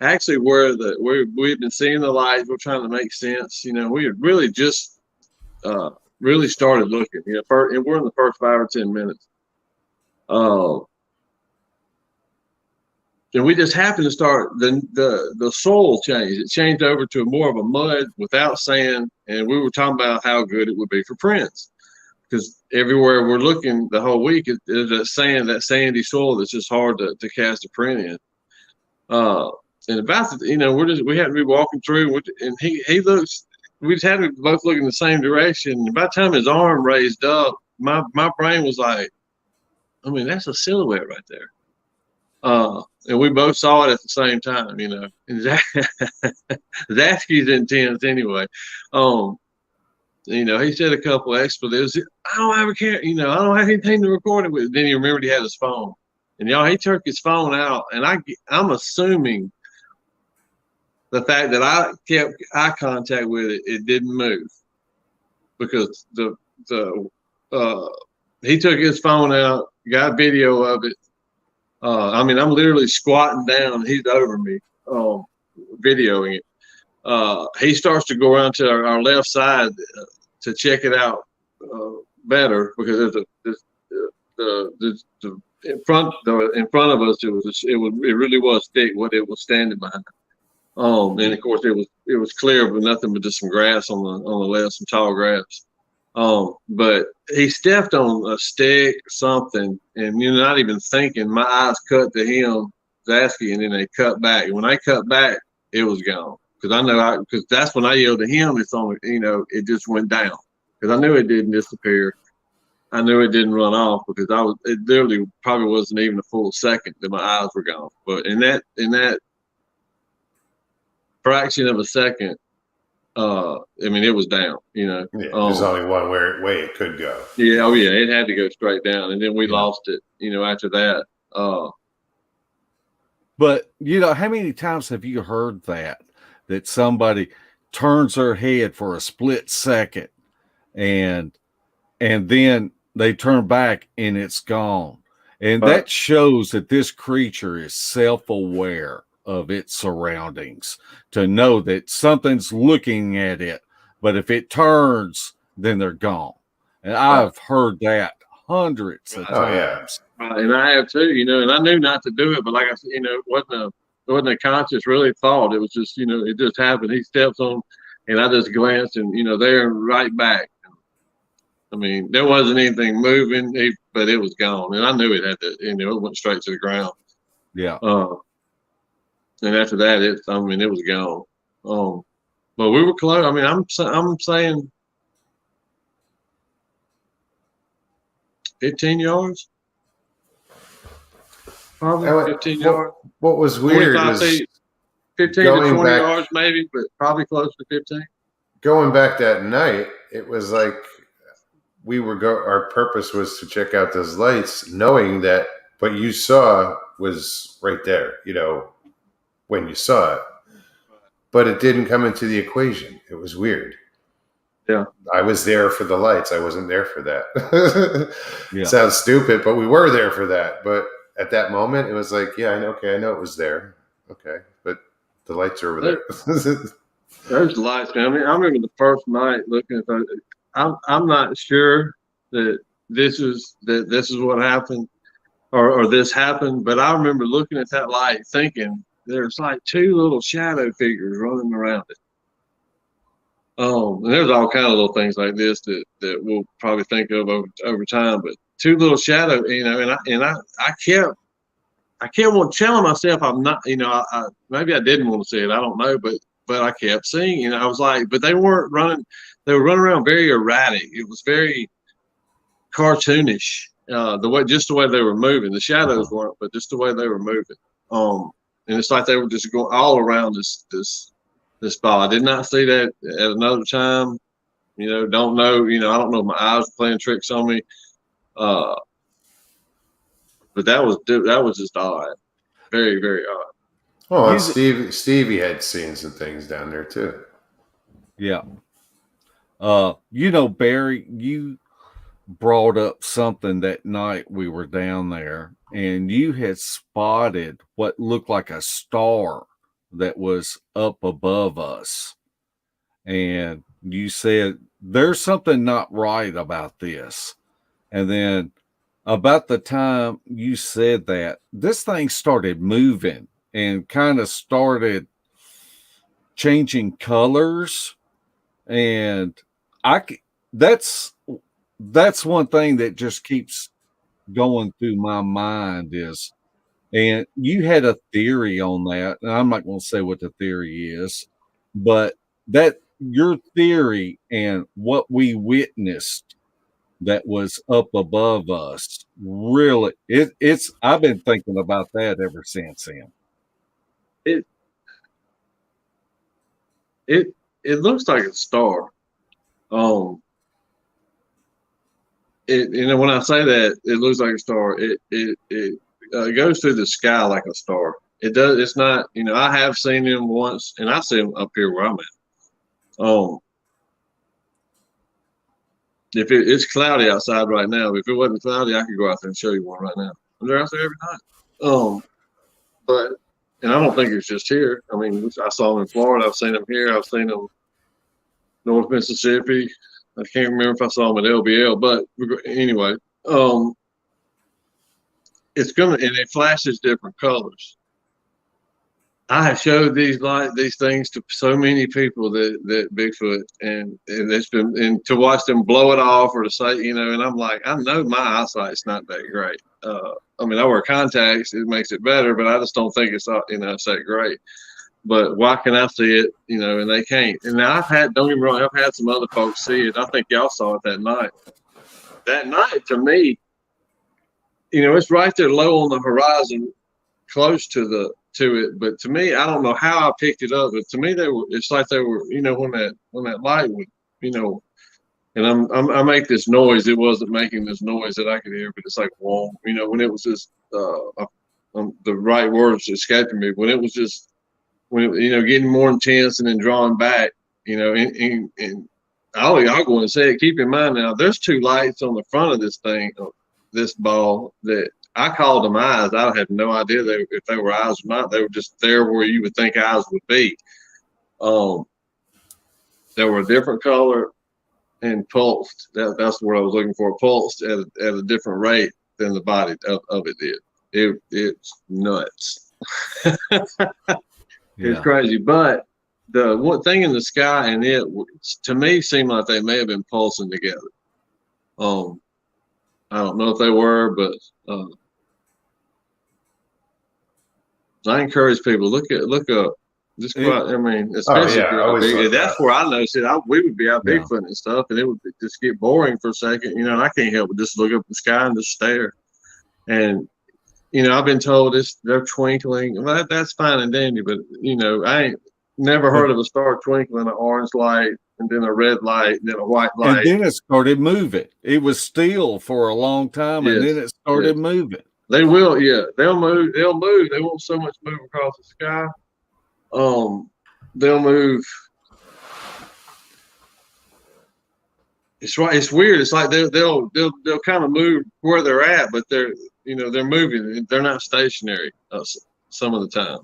actually we've been seeing the lights. We're trying to make sense. We had really just really started looking. And we're in the first 5 or 10 minutes. And we just happened to start the soil changed. It changed over to more of a mud without sand, and we were talking about how good it would be for prints. Because everywhere we're looking the whole week is that sandy soil that's just hard to cast a print in. And about we had to be walking through, and he looks. We just had to both look in the same direction. And by the time his arm raised up, my brain was like, that's a silhouette right there. And we both saw it at the same time. And Zasky's intense anyway. He said a couple of expletives. I don't ever care. I don't have anything to record it with. Then he remembered he had his phone. And he took his phone out. And I'm assuming the fact that I kept eye contact with it, it didn't move. Because he took his phone out, got video of it. I'm literally squatting down. He's over me, videoing it. he starts to go around to our left side to check it out better, because in front of us it really was thick what it was standing behind. And of course it was clear, but nothing but just some grass on the left, some tall grass. But he stepped on a stick or something, and you're not even thinking, my eyes cut to him, Zasky, and then they cut back. And when they cut back, it was gone. Because that's when I yelled at him. It's on, it just went down. Because I knew it didn't disappear. I knew it didn't run off, because it literally probably wasn't even a full second that my eyes were gone. But in that fraction of a second, it was down, Yeah, there's only one way it could go. Yeah, oh yeah, it had to go straight down, and then we lost it, after that. But how many times have you heard that somebody turns their head for a split second, and then they turn back and it's gone, and that shows that this creature is self-aware of its surroundings, to know that something's looking at it, but if it turns, then they're gone. And I've heard that hundreds of times. And I have too, and I knew not to do it, but like I said, it wasn't a conscious really thought. It was just, it just happened. He steps on, and I just glanced, and there and right back. There wasn't anything moving, but it was gone, and I knew it had to. It went straight to the ground. Yeah. And after that, it was gone. But we were close. I'm saying 15 yards. Probably 15 yards. What was weird is 15 to 20 yards maybe, but probably close to 15. Going back that night, it was like our purpose was to check out those lights, knowing that what you saw was right there, when you saw it, but it didn't come into the equation. It was weird. Yeah. I was there for the lights. I wasn't there for that. Yeah. Sounds stupid, but we were there for that. But at that moment, it was like, yeah, I know it was there. Okay. But the lights are over there. There's lights, man. I remember the first night looking at those. I'm not sure that this is what happened or this happened, but I remember looking at that light thinking, there's like two little shadow figures running around it. And there's all kind of little things like this that we'll probably think of over time. But two little shadow, and I kept telling myself I'm not, maybe I didn't want to see it, I don't know, but I kept seeing, I was like, but they weren't running. They were running around very erratic. It was very cartoonish. Just the way they were moving. The shadows weren't, but just the way they were moving. And it's like they were just going all around this spot. I did not see that at another time. Don't know. I don't know if my eyes were playing tricks on me. But that was just odd. Very, very odd. Oh, and Stevie had seen some things down there too. Yeah. Barry, you brought up something that night we were down there, and you had spotted what looked like a star that was up above us. And you said, there's something not right about this. And then about the time you said that, this thing started moving and kind of started changing colors. And that's one thing that just keeps going through my mind is, and you had a theory on that, and I'm not going to say what the theory is, but that your theory and what we witnessed that was up above us, really, it's I've been thinking about that ever since then. It looks like a star. When I say that it looks like a star, it goes through the sky like a star. It does. It's not. I have seen them once, and I see them up here where I'm at. If it's cloudy outside right now, if it wasn't cloudy, I could go out there and show you one right now. They're out there every night. But and I don't think it's just here. I mean, I saw them in Florida. I've seen them here. I've seen them North Mississippi. I can't remember if I saw them at LBL, but anyway, it's gonna, and it flashes different colors. I have showed these things to so many people that Bigfoot, and it's been, and to watch them blow it off or to say, you know, and I'm like, I know my eyesight's not that great. I mean, I wear contacts, it makes it better, but I just don't think it's, you know, it's that great. But why can I see it, you know, and they can't? And now don't get me wrong, I've had some other folks see it. I think y'all saw it that night. That night, to me, you know, it's right there low on the horizon, close to it. But to me, I don't know how I picked it up, but to me, it's like they were, you know, when that light would, you know, and I make this noise. It wasn't making this noise that I could hear, but it's like, whoa, you know, when it was just, the right words escaping me, when it was just, you know, getting more intense and then drawing back, you know, and I'll go and say it. Keep in mind now, there's two lights on the front of this thing, this ball, that I called them eyes. I had no idea if they were eyes or not. They were just there where you would think eyes would be. They were a different color and pulsed. That's what I was looking for. Pulsed at a different rate than the body of it did. It's nuts. It's crazy. But the one thing in the sky and it, to me, seemed like they may have been pulsing together. I don't know if they were, but I encourage people look up. Just go out. I mean, especially that's where I noticed it. We would be out Bigfoot and stuff, and it would just get boring for a second, you know. And I can't help but just look up at the sky and just stare. And you know, I've been told they're twinkling. Well, that's fine and dandy, but you know, I ain't never heard of a star twinkling, an orange light, and then a red light, and then a white light. And then it started moving. It was still for a long time, and then it started moving. They will, yeah. They'll move. They won't so much move across the sky. They'll move. It's right. It's weird. It's like they'll kind of move where they're at, but they're moving. They're not stationary some of the time.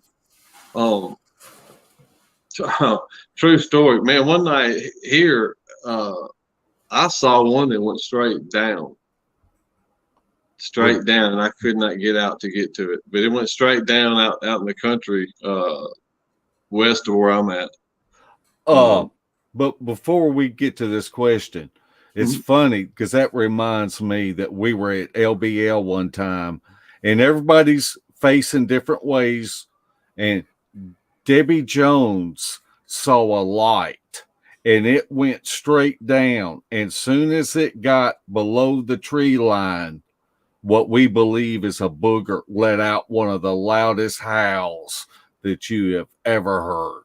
True story, man. One night here, I saw one that went straight down, and I could not get out to get to it. But it went straight down out in the country, west of where I'm at. But before we get to this question, it's funny because that reminds me that we were at LBL one time, and everybody's facing different ways, and Debbie Jones saw a light, and it went straight down. And soon as it got below the tree line, what we believe is a booger let out one of the loudest howls that you have ever heard.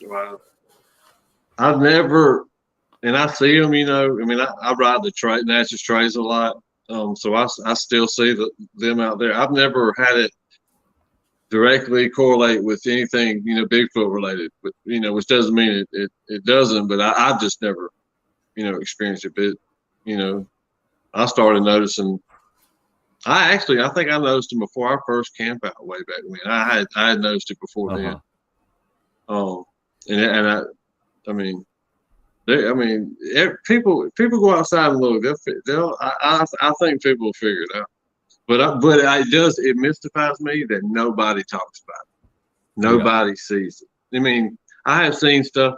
Wow. I've never, and I see them, you know, I mean, I ride the Natchez Trays a lot. So I still see them out there. I've never had it directly correlate with anything, you know, Bigfoot related, but, you know, which doesn't mean it doesn't, but I've just never, you know, experienced it. But, you know, I started noticing, I think I noticed them before I first camped out way back when. I had noticed it before then. People go outside and look. I think people will figure it out. But it mystifies me that nobody talks about it. Nobody sees it. I mean, I have seen stuff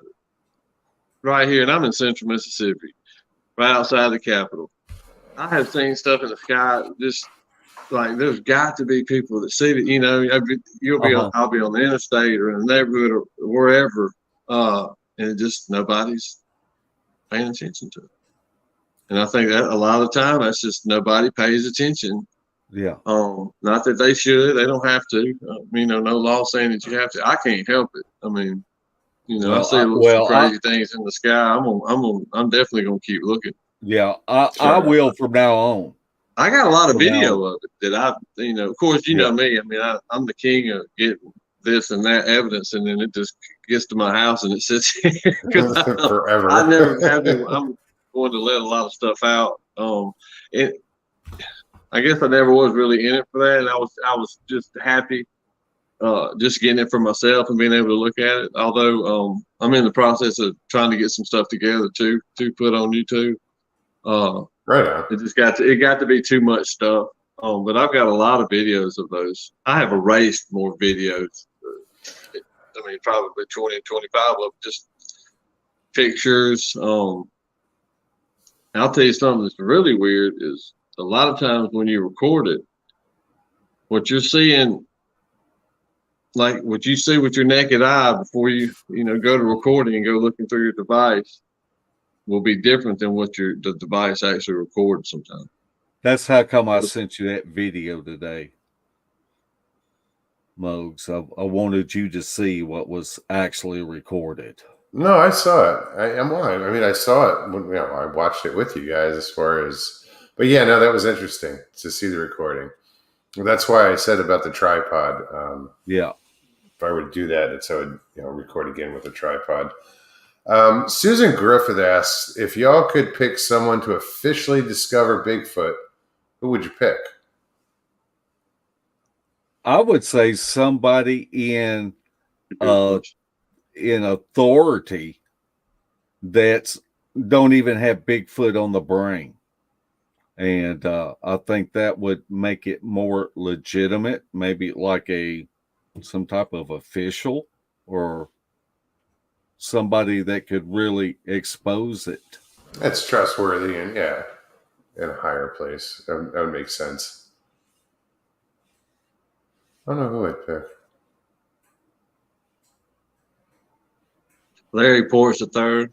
right here, and I'm in central Mississippi, right outside the capital. I have seen stuff in the sky. Just like there's got to be people that see it. You know, I'll be on the interstate or in the neighborhood or wherever, and just nobody's paying attention to it. And I think that a lot of the time that's just nobody pays attention. Yeah. Not that they should. They don't have to. You know, no law saying that you have to. I can't help it. I mean, you know, I see some crazy things in the sky. I'm definitely gonna keep looking. Yeah, I will from now on. I got a lot of video of it that you know, of course, you know me. I mean, I'm the king of getting this and that evidence, and then it just gets to my house and it sits here forever. I never have been. I'm going to let a lot of stuff out. I guess I never was really in it for that, and I was just happy just getting it for myself and being able to look at it. Although I'm in the process of trying to get some stuff together too to put on YouTube. Right on. It got to be too much stuff. But I've got a lot of videos of those. I have erased more videos. I mean, probably 20, 25 of them, just pictures. I'll tell you something that's really weird is a lot of times when you record it, what you're seeing, like what you see with your naked eye before you go to recording and go looking through your device, will be different than what the device actually records sometimes. That's how come I sent you that video today, Mogs. I wanted you to see what was actually recorded. No, I saw it. I'm lying. I mean, I saw it when I watched it with you guys. As far as, but yeah, no, that was interesting to see the recording. That's why I said about the tripod. Yeah, if I would do that, I would record again with a tripod. Susan Griffith asks if y'all could pick someone to officially discover Bigfoot, who would you pick? I would say somebody in authority that's don't even have Bigfoot on the brain. And I think that would make it more legitimate, maybe like some type of official or somebody that could really expose it. That's trustworthy and in a higher place. That would make sense. I don't know who I'd pick. Larry Porch the third.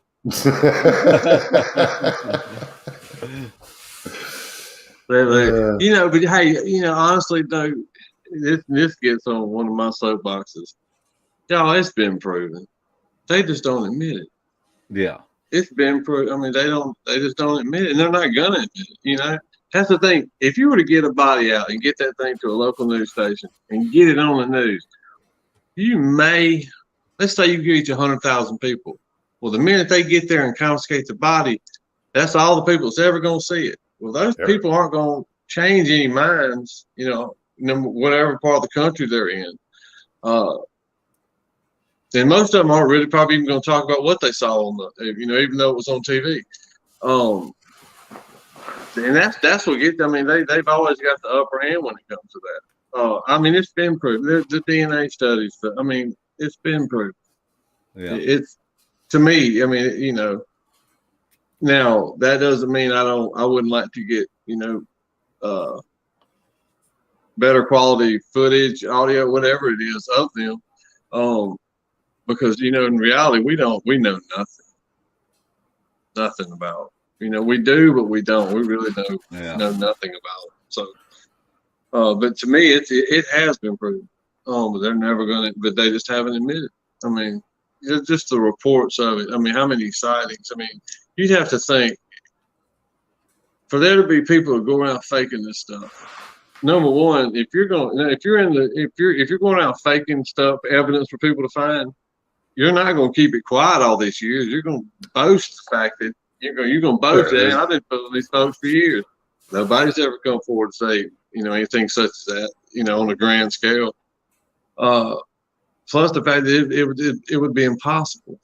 But hey, honestly though, this gets on one of my soapboxes. Y'all, it's been proven. They just don't admit it. Yeah. It's been proven. I mean, they just don't admit it, and they're not gonna admit it. That's the thing. If you were to get a body out and get that thing to a local news station and get it on the news, let's say you reach 100,000 people. Well, the minute they get there and confiscate the body, that's all the people that's ever going to see it. Well, those people aren't going to change any minds, whatever part of the country they're in. And most of them aren't really probably even going to talk about what they saw on even though it was on TV. And that's what gets. I mean, they've always got the upper hand when it comes to that. I mean, it's been proven. The DNA studies. I mean, it's been proven. Yeah. It's to me. I mean, now that doesn't mean I wouldn't like to get better quality footage, audio, whatever it is of them, because in reality we know nothing about. We do, but we don't. We really know nothing about it. So, but to me, it has been proven. But they're never going to. But they just haven't admitted. I mean, just the reports of it. I mean, how many sightings? I mean, you'd have to think for there to be people who go around faking this stuff. Number one, if you're going around faking stuff, evidence for people to find, you're not going to keep it quiet all these years. You're going to boast the fact that you're going to boast that. I've been fooling these folks for years. Nobody's ever come forward to say anything such as that on a grand scale. Plus the fact that it would be impossible.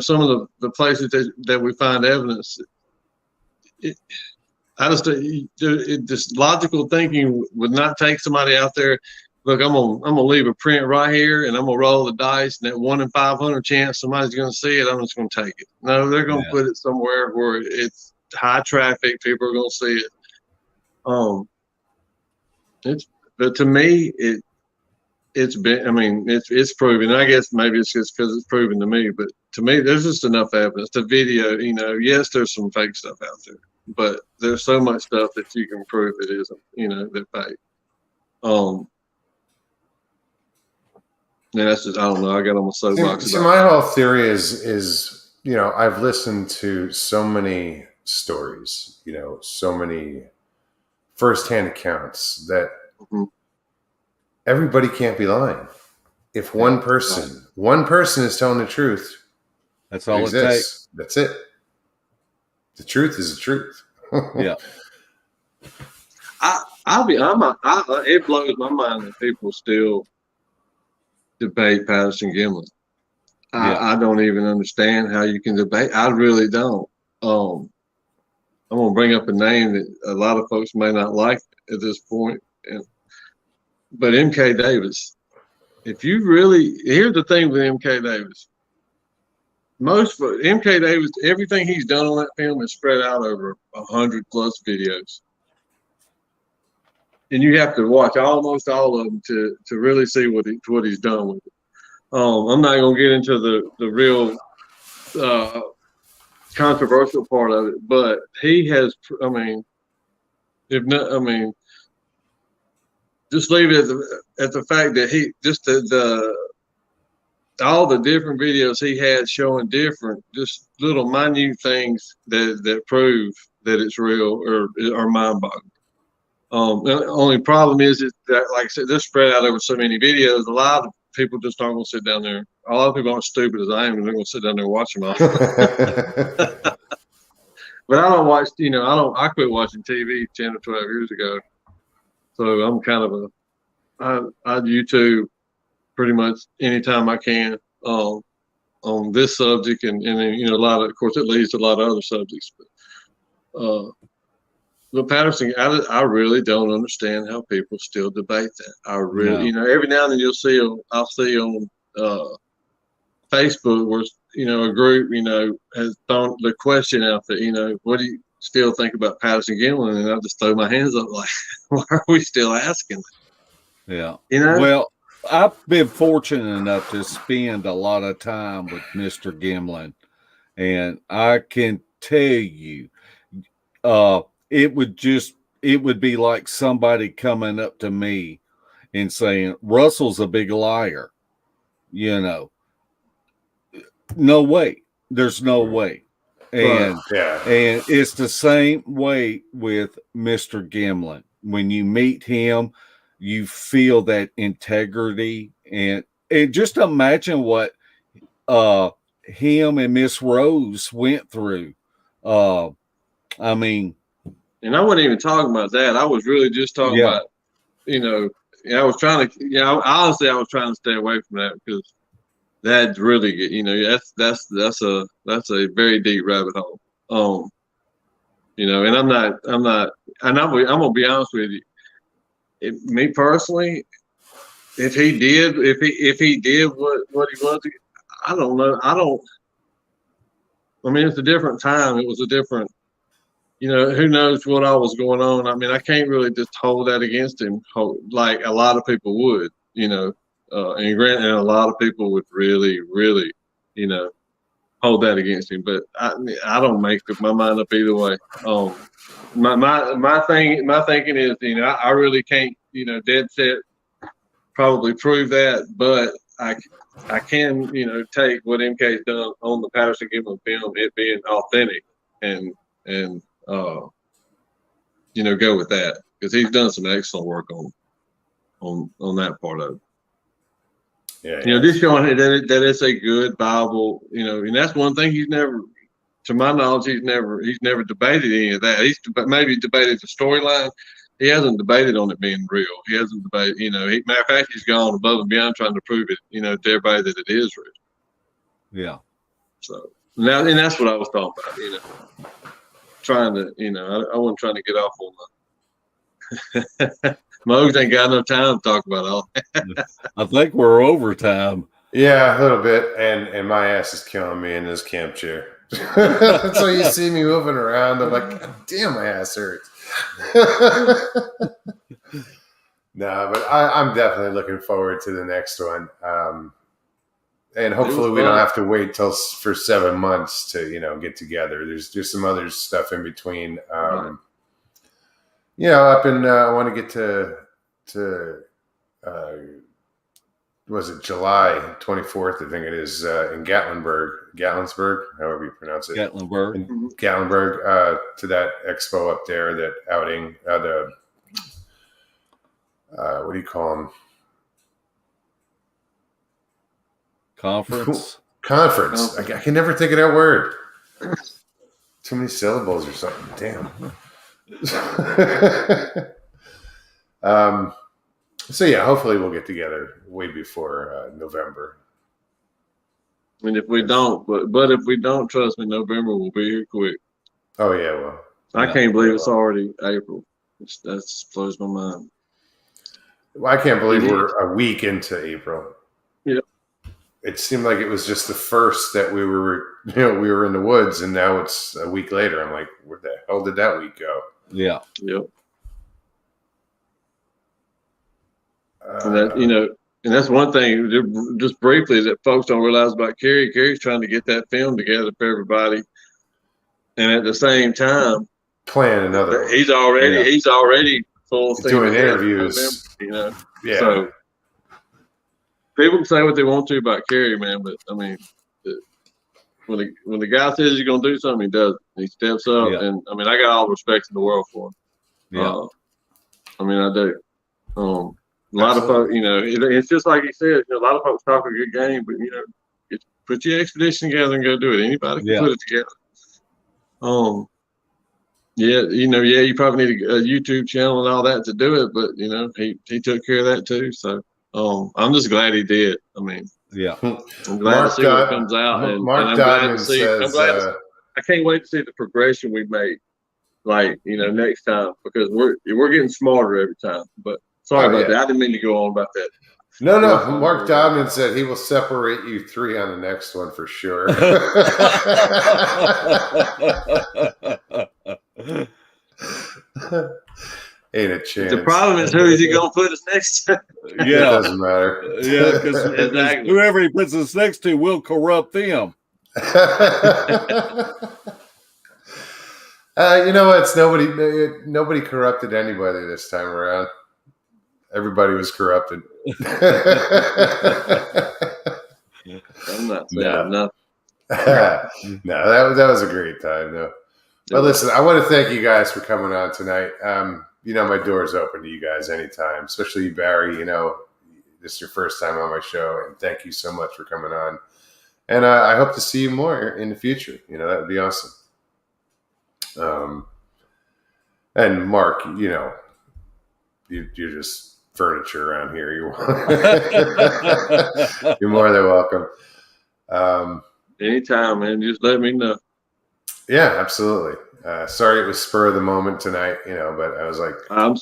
Some of the places that we find evidence. Just logical thinking would not take somebody out there. Look, I'm gonna leave a print right here, and I'm gonna roll the dice, and that 1 in 500 chance somebody's gonna see it. I'm just gonna take it. No, they're gonna put it somewhere where it's high traffic. People are gonna see it. But to me, it's been. I mean, it's proven. I guess maybe it's just because it's proven to me. But to me, there's just enough evidence. The video, yes, there's some fake stuff out there, but there's so much stuff that you can prove it isn't. That fake. And that's just, I don't know. I got on my soapbox. So my whole theory is I've listened to so many stories, so many firsthand accounts that everybody can't be lying. If one person is telling the truth, that's all it takes. That's it. The truth is the truth. Yeah. It blows my mind that people still debate Patterson Gimlin. Yeah. I don't even understand how you can debate. I really don't. I'm going to bring up a name that a lot of folks may not like at this point, but MK Davis. If you really, here's the thing with MK Davis. MK Davis, everything he's done on that film is spread out over 100+ videos, and you have to watch almost all of them to really see what he's done with it. I'm not going to get into the real controversial part of it, but he has. I mean, if not, I mean, just leave it at the fact that he just the all the different videos he had showing different, just little minute things that prove that it's real or are mind-boggling. The only problem is that, like I said, they're spread out over so many videos. A lot of people just aren't going to sit down there. A lot of people aren't stupid as I am, and they're going to sit down there and watch them all. But I don't watch, I quit watching TV 10 or 12 years ago. So I'm kind of I YouTube pretty much anytime I can on this subject, and a lot of course, it leads to a lot of other subjects. But Patterson, I really don't understand how people still debate that. I really, every now and then I'll see on Facebook where a group has thrown the question out there. What do you still think about Patterson Gimlin? And I just throw my hands up like, why are we still asking? Yeah. Well, I've been fortunate enough to spend a lot of time with Mr. Gimlin, and I can tell you, it would be like somebody coming up to me and saying, Russell's a big liar. No way. There's no way. And and it's the same way with Mr. Gimlin. When you meet him, you feel that integrity, and just imagine what him and Miss Rose went through. I mean, and I wasn't even talking about that. I was really just talking about, I was trying to, honestly, I was trying to stay away from that because that really, that's a very deep rabbit hole. And I'm gonna be honest with you. Me personally, if he did what he was, I don't know. I mean, it's a different time. It was a different, who knows what all was going on. I mean, I can't really just hold that against him like a lot of people would, and a lot of people would really, really, hold that against him. But I don't make my mind up either way. My thinking is, I really can't, dead set probably prove that, but I can, take what MK's done on the Patterson Gimlin film, it being authentic, and go with that because he's done some excellent work on that part of it. Yeah, just showing that it's a good Bible, and that's one thing he's never, to my knowledge, he's never debated any of that. He's maybe debated the storyline. He hasn't debated on it being real. He hasn't debated, matter of fact, he's gone above and beyond trying to prove it, to everybody that it is real. Yeah. So now, and that's what I was talking about, trying to, I wasn't trying to get off on the Mogs ain't got no time to talk about all that. I think we're over time. Yeah, a little bit, and my ass is killing me in this camp chair. So you see me moving around, I'm like, God damn, my ass hurts. No, but I'm definitely looking forward to the next one. And hopefully we don't have to wait for 7 months to, get together. There's some other stuff in between. Up in I want to get to was it July 24th? I think it is in Gatlinburg, however you pronounce it. Gatlinburg, to that expo up there, that outing, what do you call them? Conference. I can never think of that word. Too many syllables or something. Damn. So yeah, hopefully we'll get together way before November. I mean, if we don't, but if we don't, trust me, November will be here quick. Oh yeah, well, I can't believe it's already April. That just blows my mind. Well, I can't believe we're a week into April. Yeah. It seemed like it was just the first that we were in the woods, and now it's a week later. I'm like, where the hell did that week go? Yeah. Yep. And that, and that's one thing, just briefly, that folks don't realize about Kerry. Kerry's trying to get that film together for everybody, and at the same time, plan another. He's already full steam doing interviews. November, Yeah. So people can say what they want to about Kerry, man, but I mean, when the guy says he's gonna do something, he does it. He steps up, and I mean, I got all the respect in the world for him. Yeah. I mean, I do. A lot of folks, it's just like he said. A lot of folks talk a good game, but put your expedition together and go do it. Anybody can put it together. You probably need a YouTube channel and all that to do it, but he took care of that too. So I'm just glad he did. I mean, I'm glad to see what comes out, and I'm glad to see. I can't wait to see the progression we make, next time, because we're getting smarter every time. But sorry about that. I didn't mean to go on about that. No. Mark Dodman said he will separate you 3 on the next one for sure. Ain't a chance. The problem is, who is he going to put us next to? Yeah, it doesn't matter. Yeah, because whoever he puts us next to will corrupt them. You know what? Nobody corrupted anybody this time around. Everybody was corrupted. I'm not saying nothing. No, that was a great time, though. But listen, I want to thank you guys for coming on tonight. My door's open to you guys anytime, especially you, Barry. This is your first time on my show, and thank you so much for coming on. And I hope to see you more in the future. That would be awesome. And Mark, you're just furniture around here. You're more than welcome. Anytime, man. Just let me know. Yeah, absolutely. Sorry it was spur of the moment tonight, but I was like,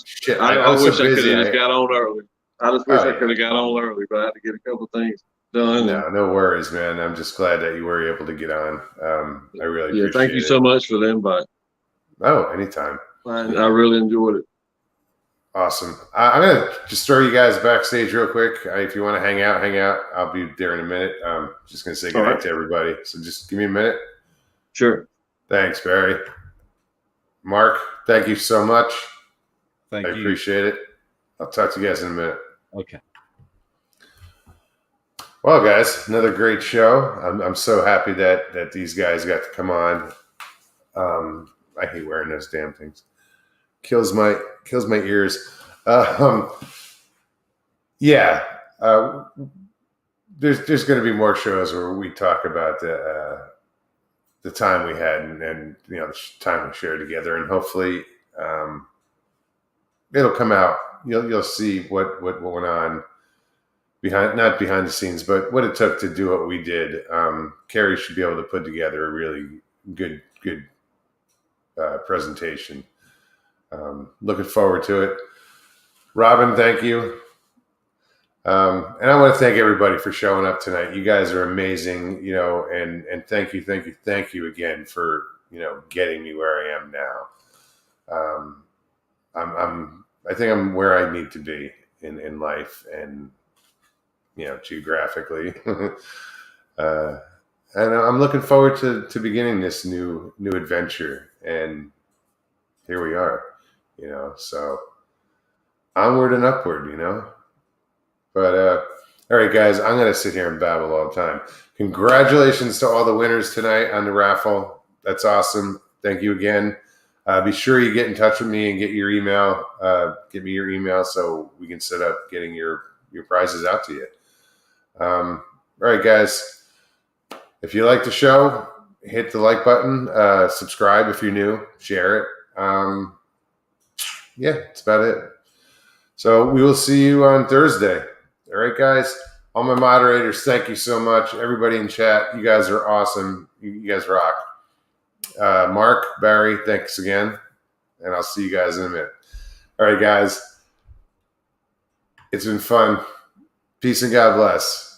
shit. I wish I could have just got on early. I just wish I could have got on early, but I had to get a couple things done. No worries, man. I'm just glad that you were able to get on. I really appreciate it. Thank you so much for the invite. Oh, anytime. I really enjoyed it. Awesome. I'm going to just throw you guys backstage real quick. If you want to hang out. I'll be there in a minute. I'm just going to say goodnight to everybody. So just give me a minute. Sure. Thanks, Barry. Mark, thank you so much. Thank you. I appreciate it. I'll talk to you guys in a minute. Okay. Well, guys, another great show. I'm so happy that these guys got to come on. I hate wearing those damn things. Kills my ears. There's going to be more shows where we talk about the time we had and the time we shared together, and hopefully it'll come out. You'll see what went on not behind the scenes, but what it took to do what we did. Kerry should be able to put together a really good presentation. Looking forward to it. Robin, thank you. And I want to thank everybody for showing up tonight. You guys are amazing, and thank you again for, getting me where I am now. I think I'm where I need to be in life and, geographically. And I'm looking forward to beginning this new adventure. And here we are, so onward and upward, But all right, guys, I'm going to sit here and babble all the time. Congratulations to all the winners tonight on the raffle. That's awesome. Thank you again. Be sure you get in touch with me and get your email. Give me your email so we can set up getting your prizes out to you. All right, guys. If you like the show, hit the like button. Subscribe if you're new. Share it. That's about it. So we will see you on Thursday. All right, guys. All my moderators, thank you so much. Everybody in chat, you guys are awesome. You guys rock. Mark, Barry, thanks again. And I'll see you guys in a minute. All right, guys. It's been fun. Peace and God bless.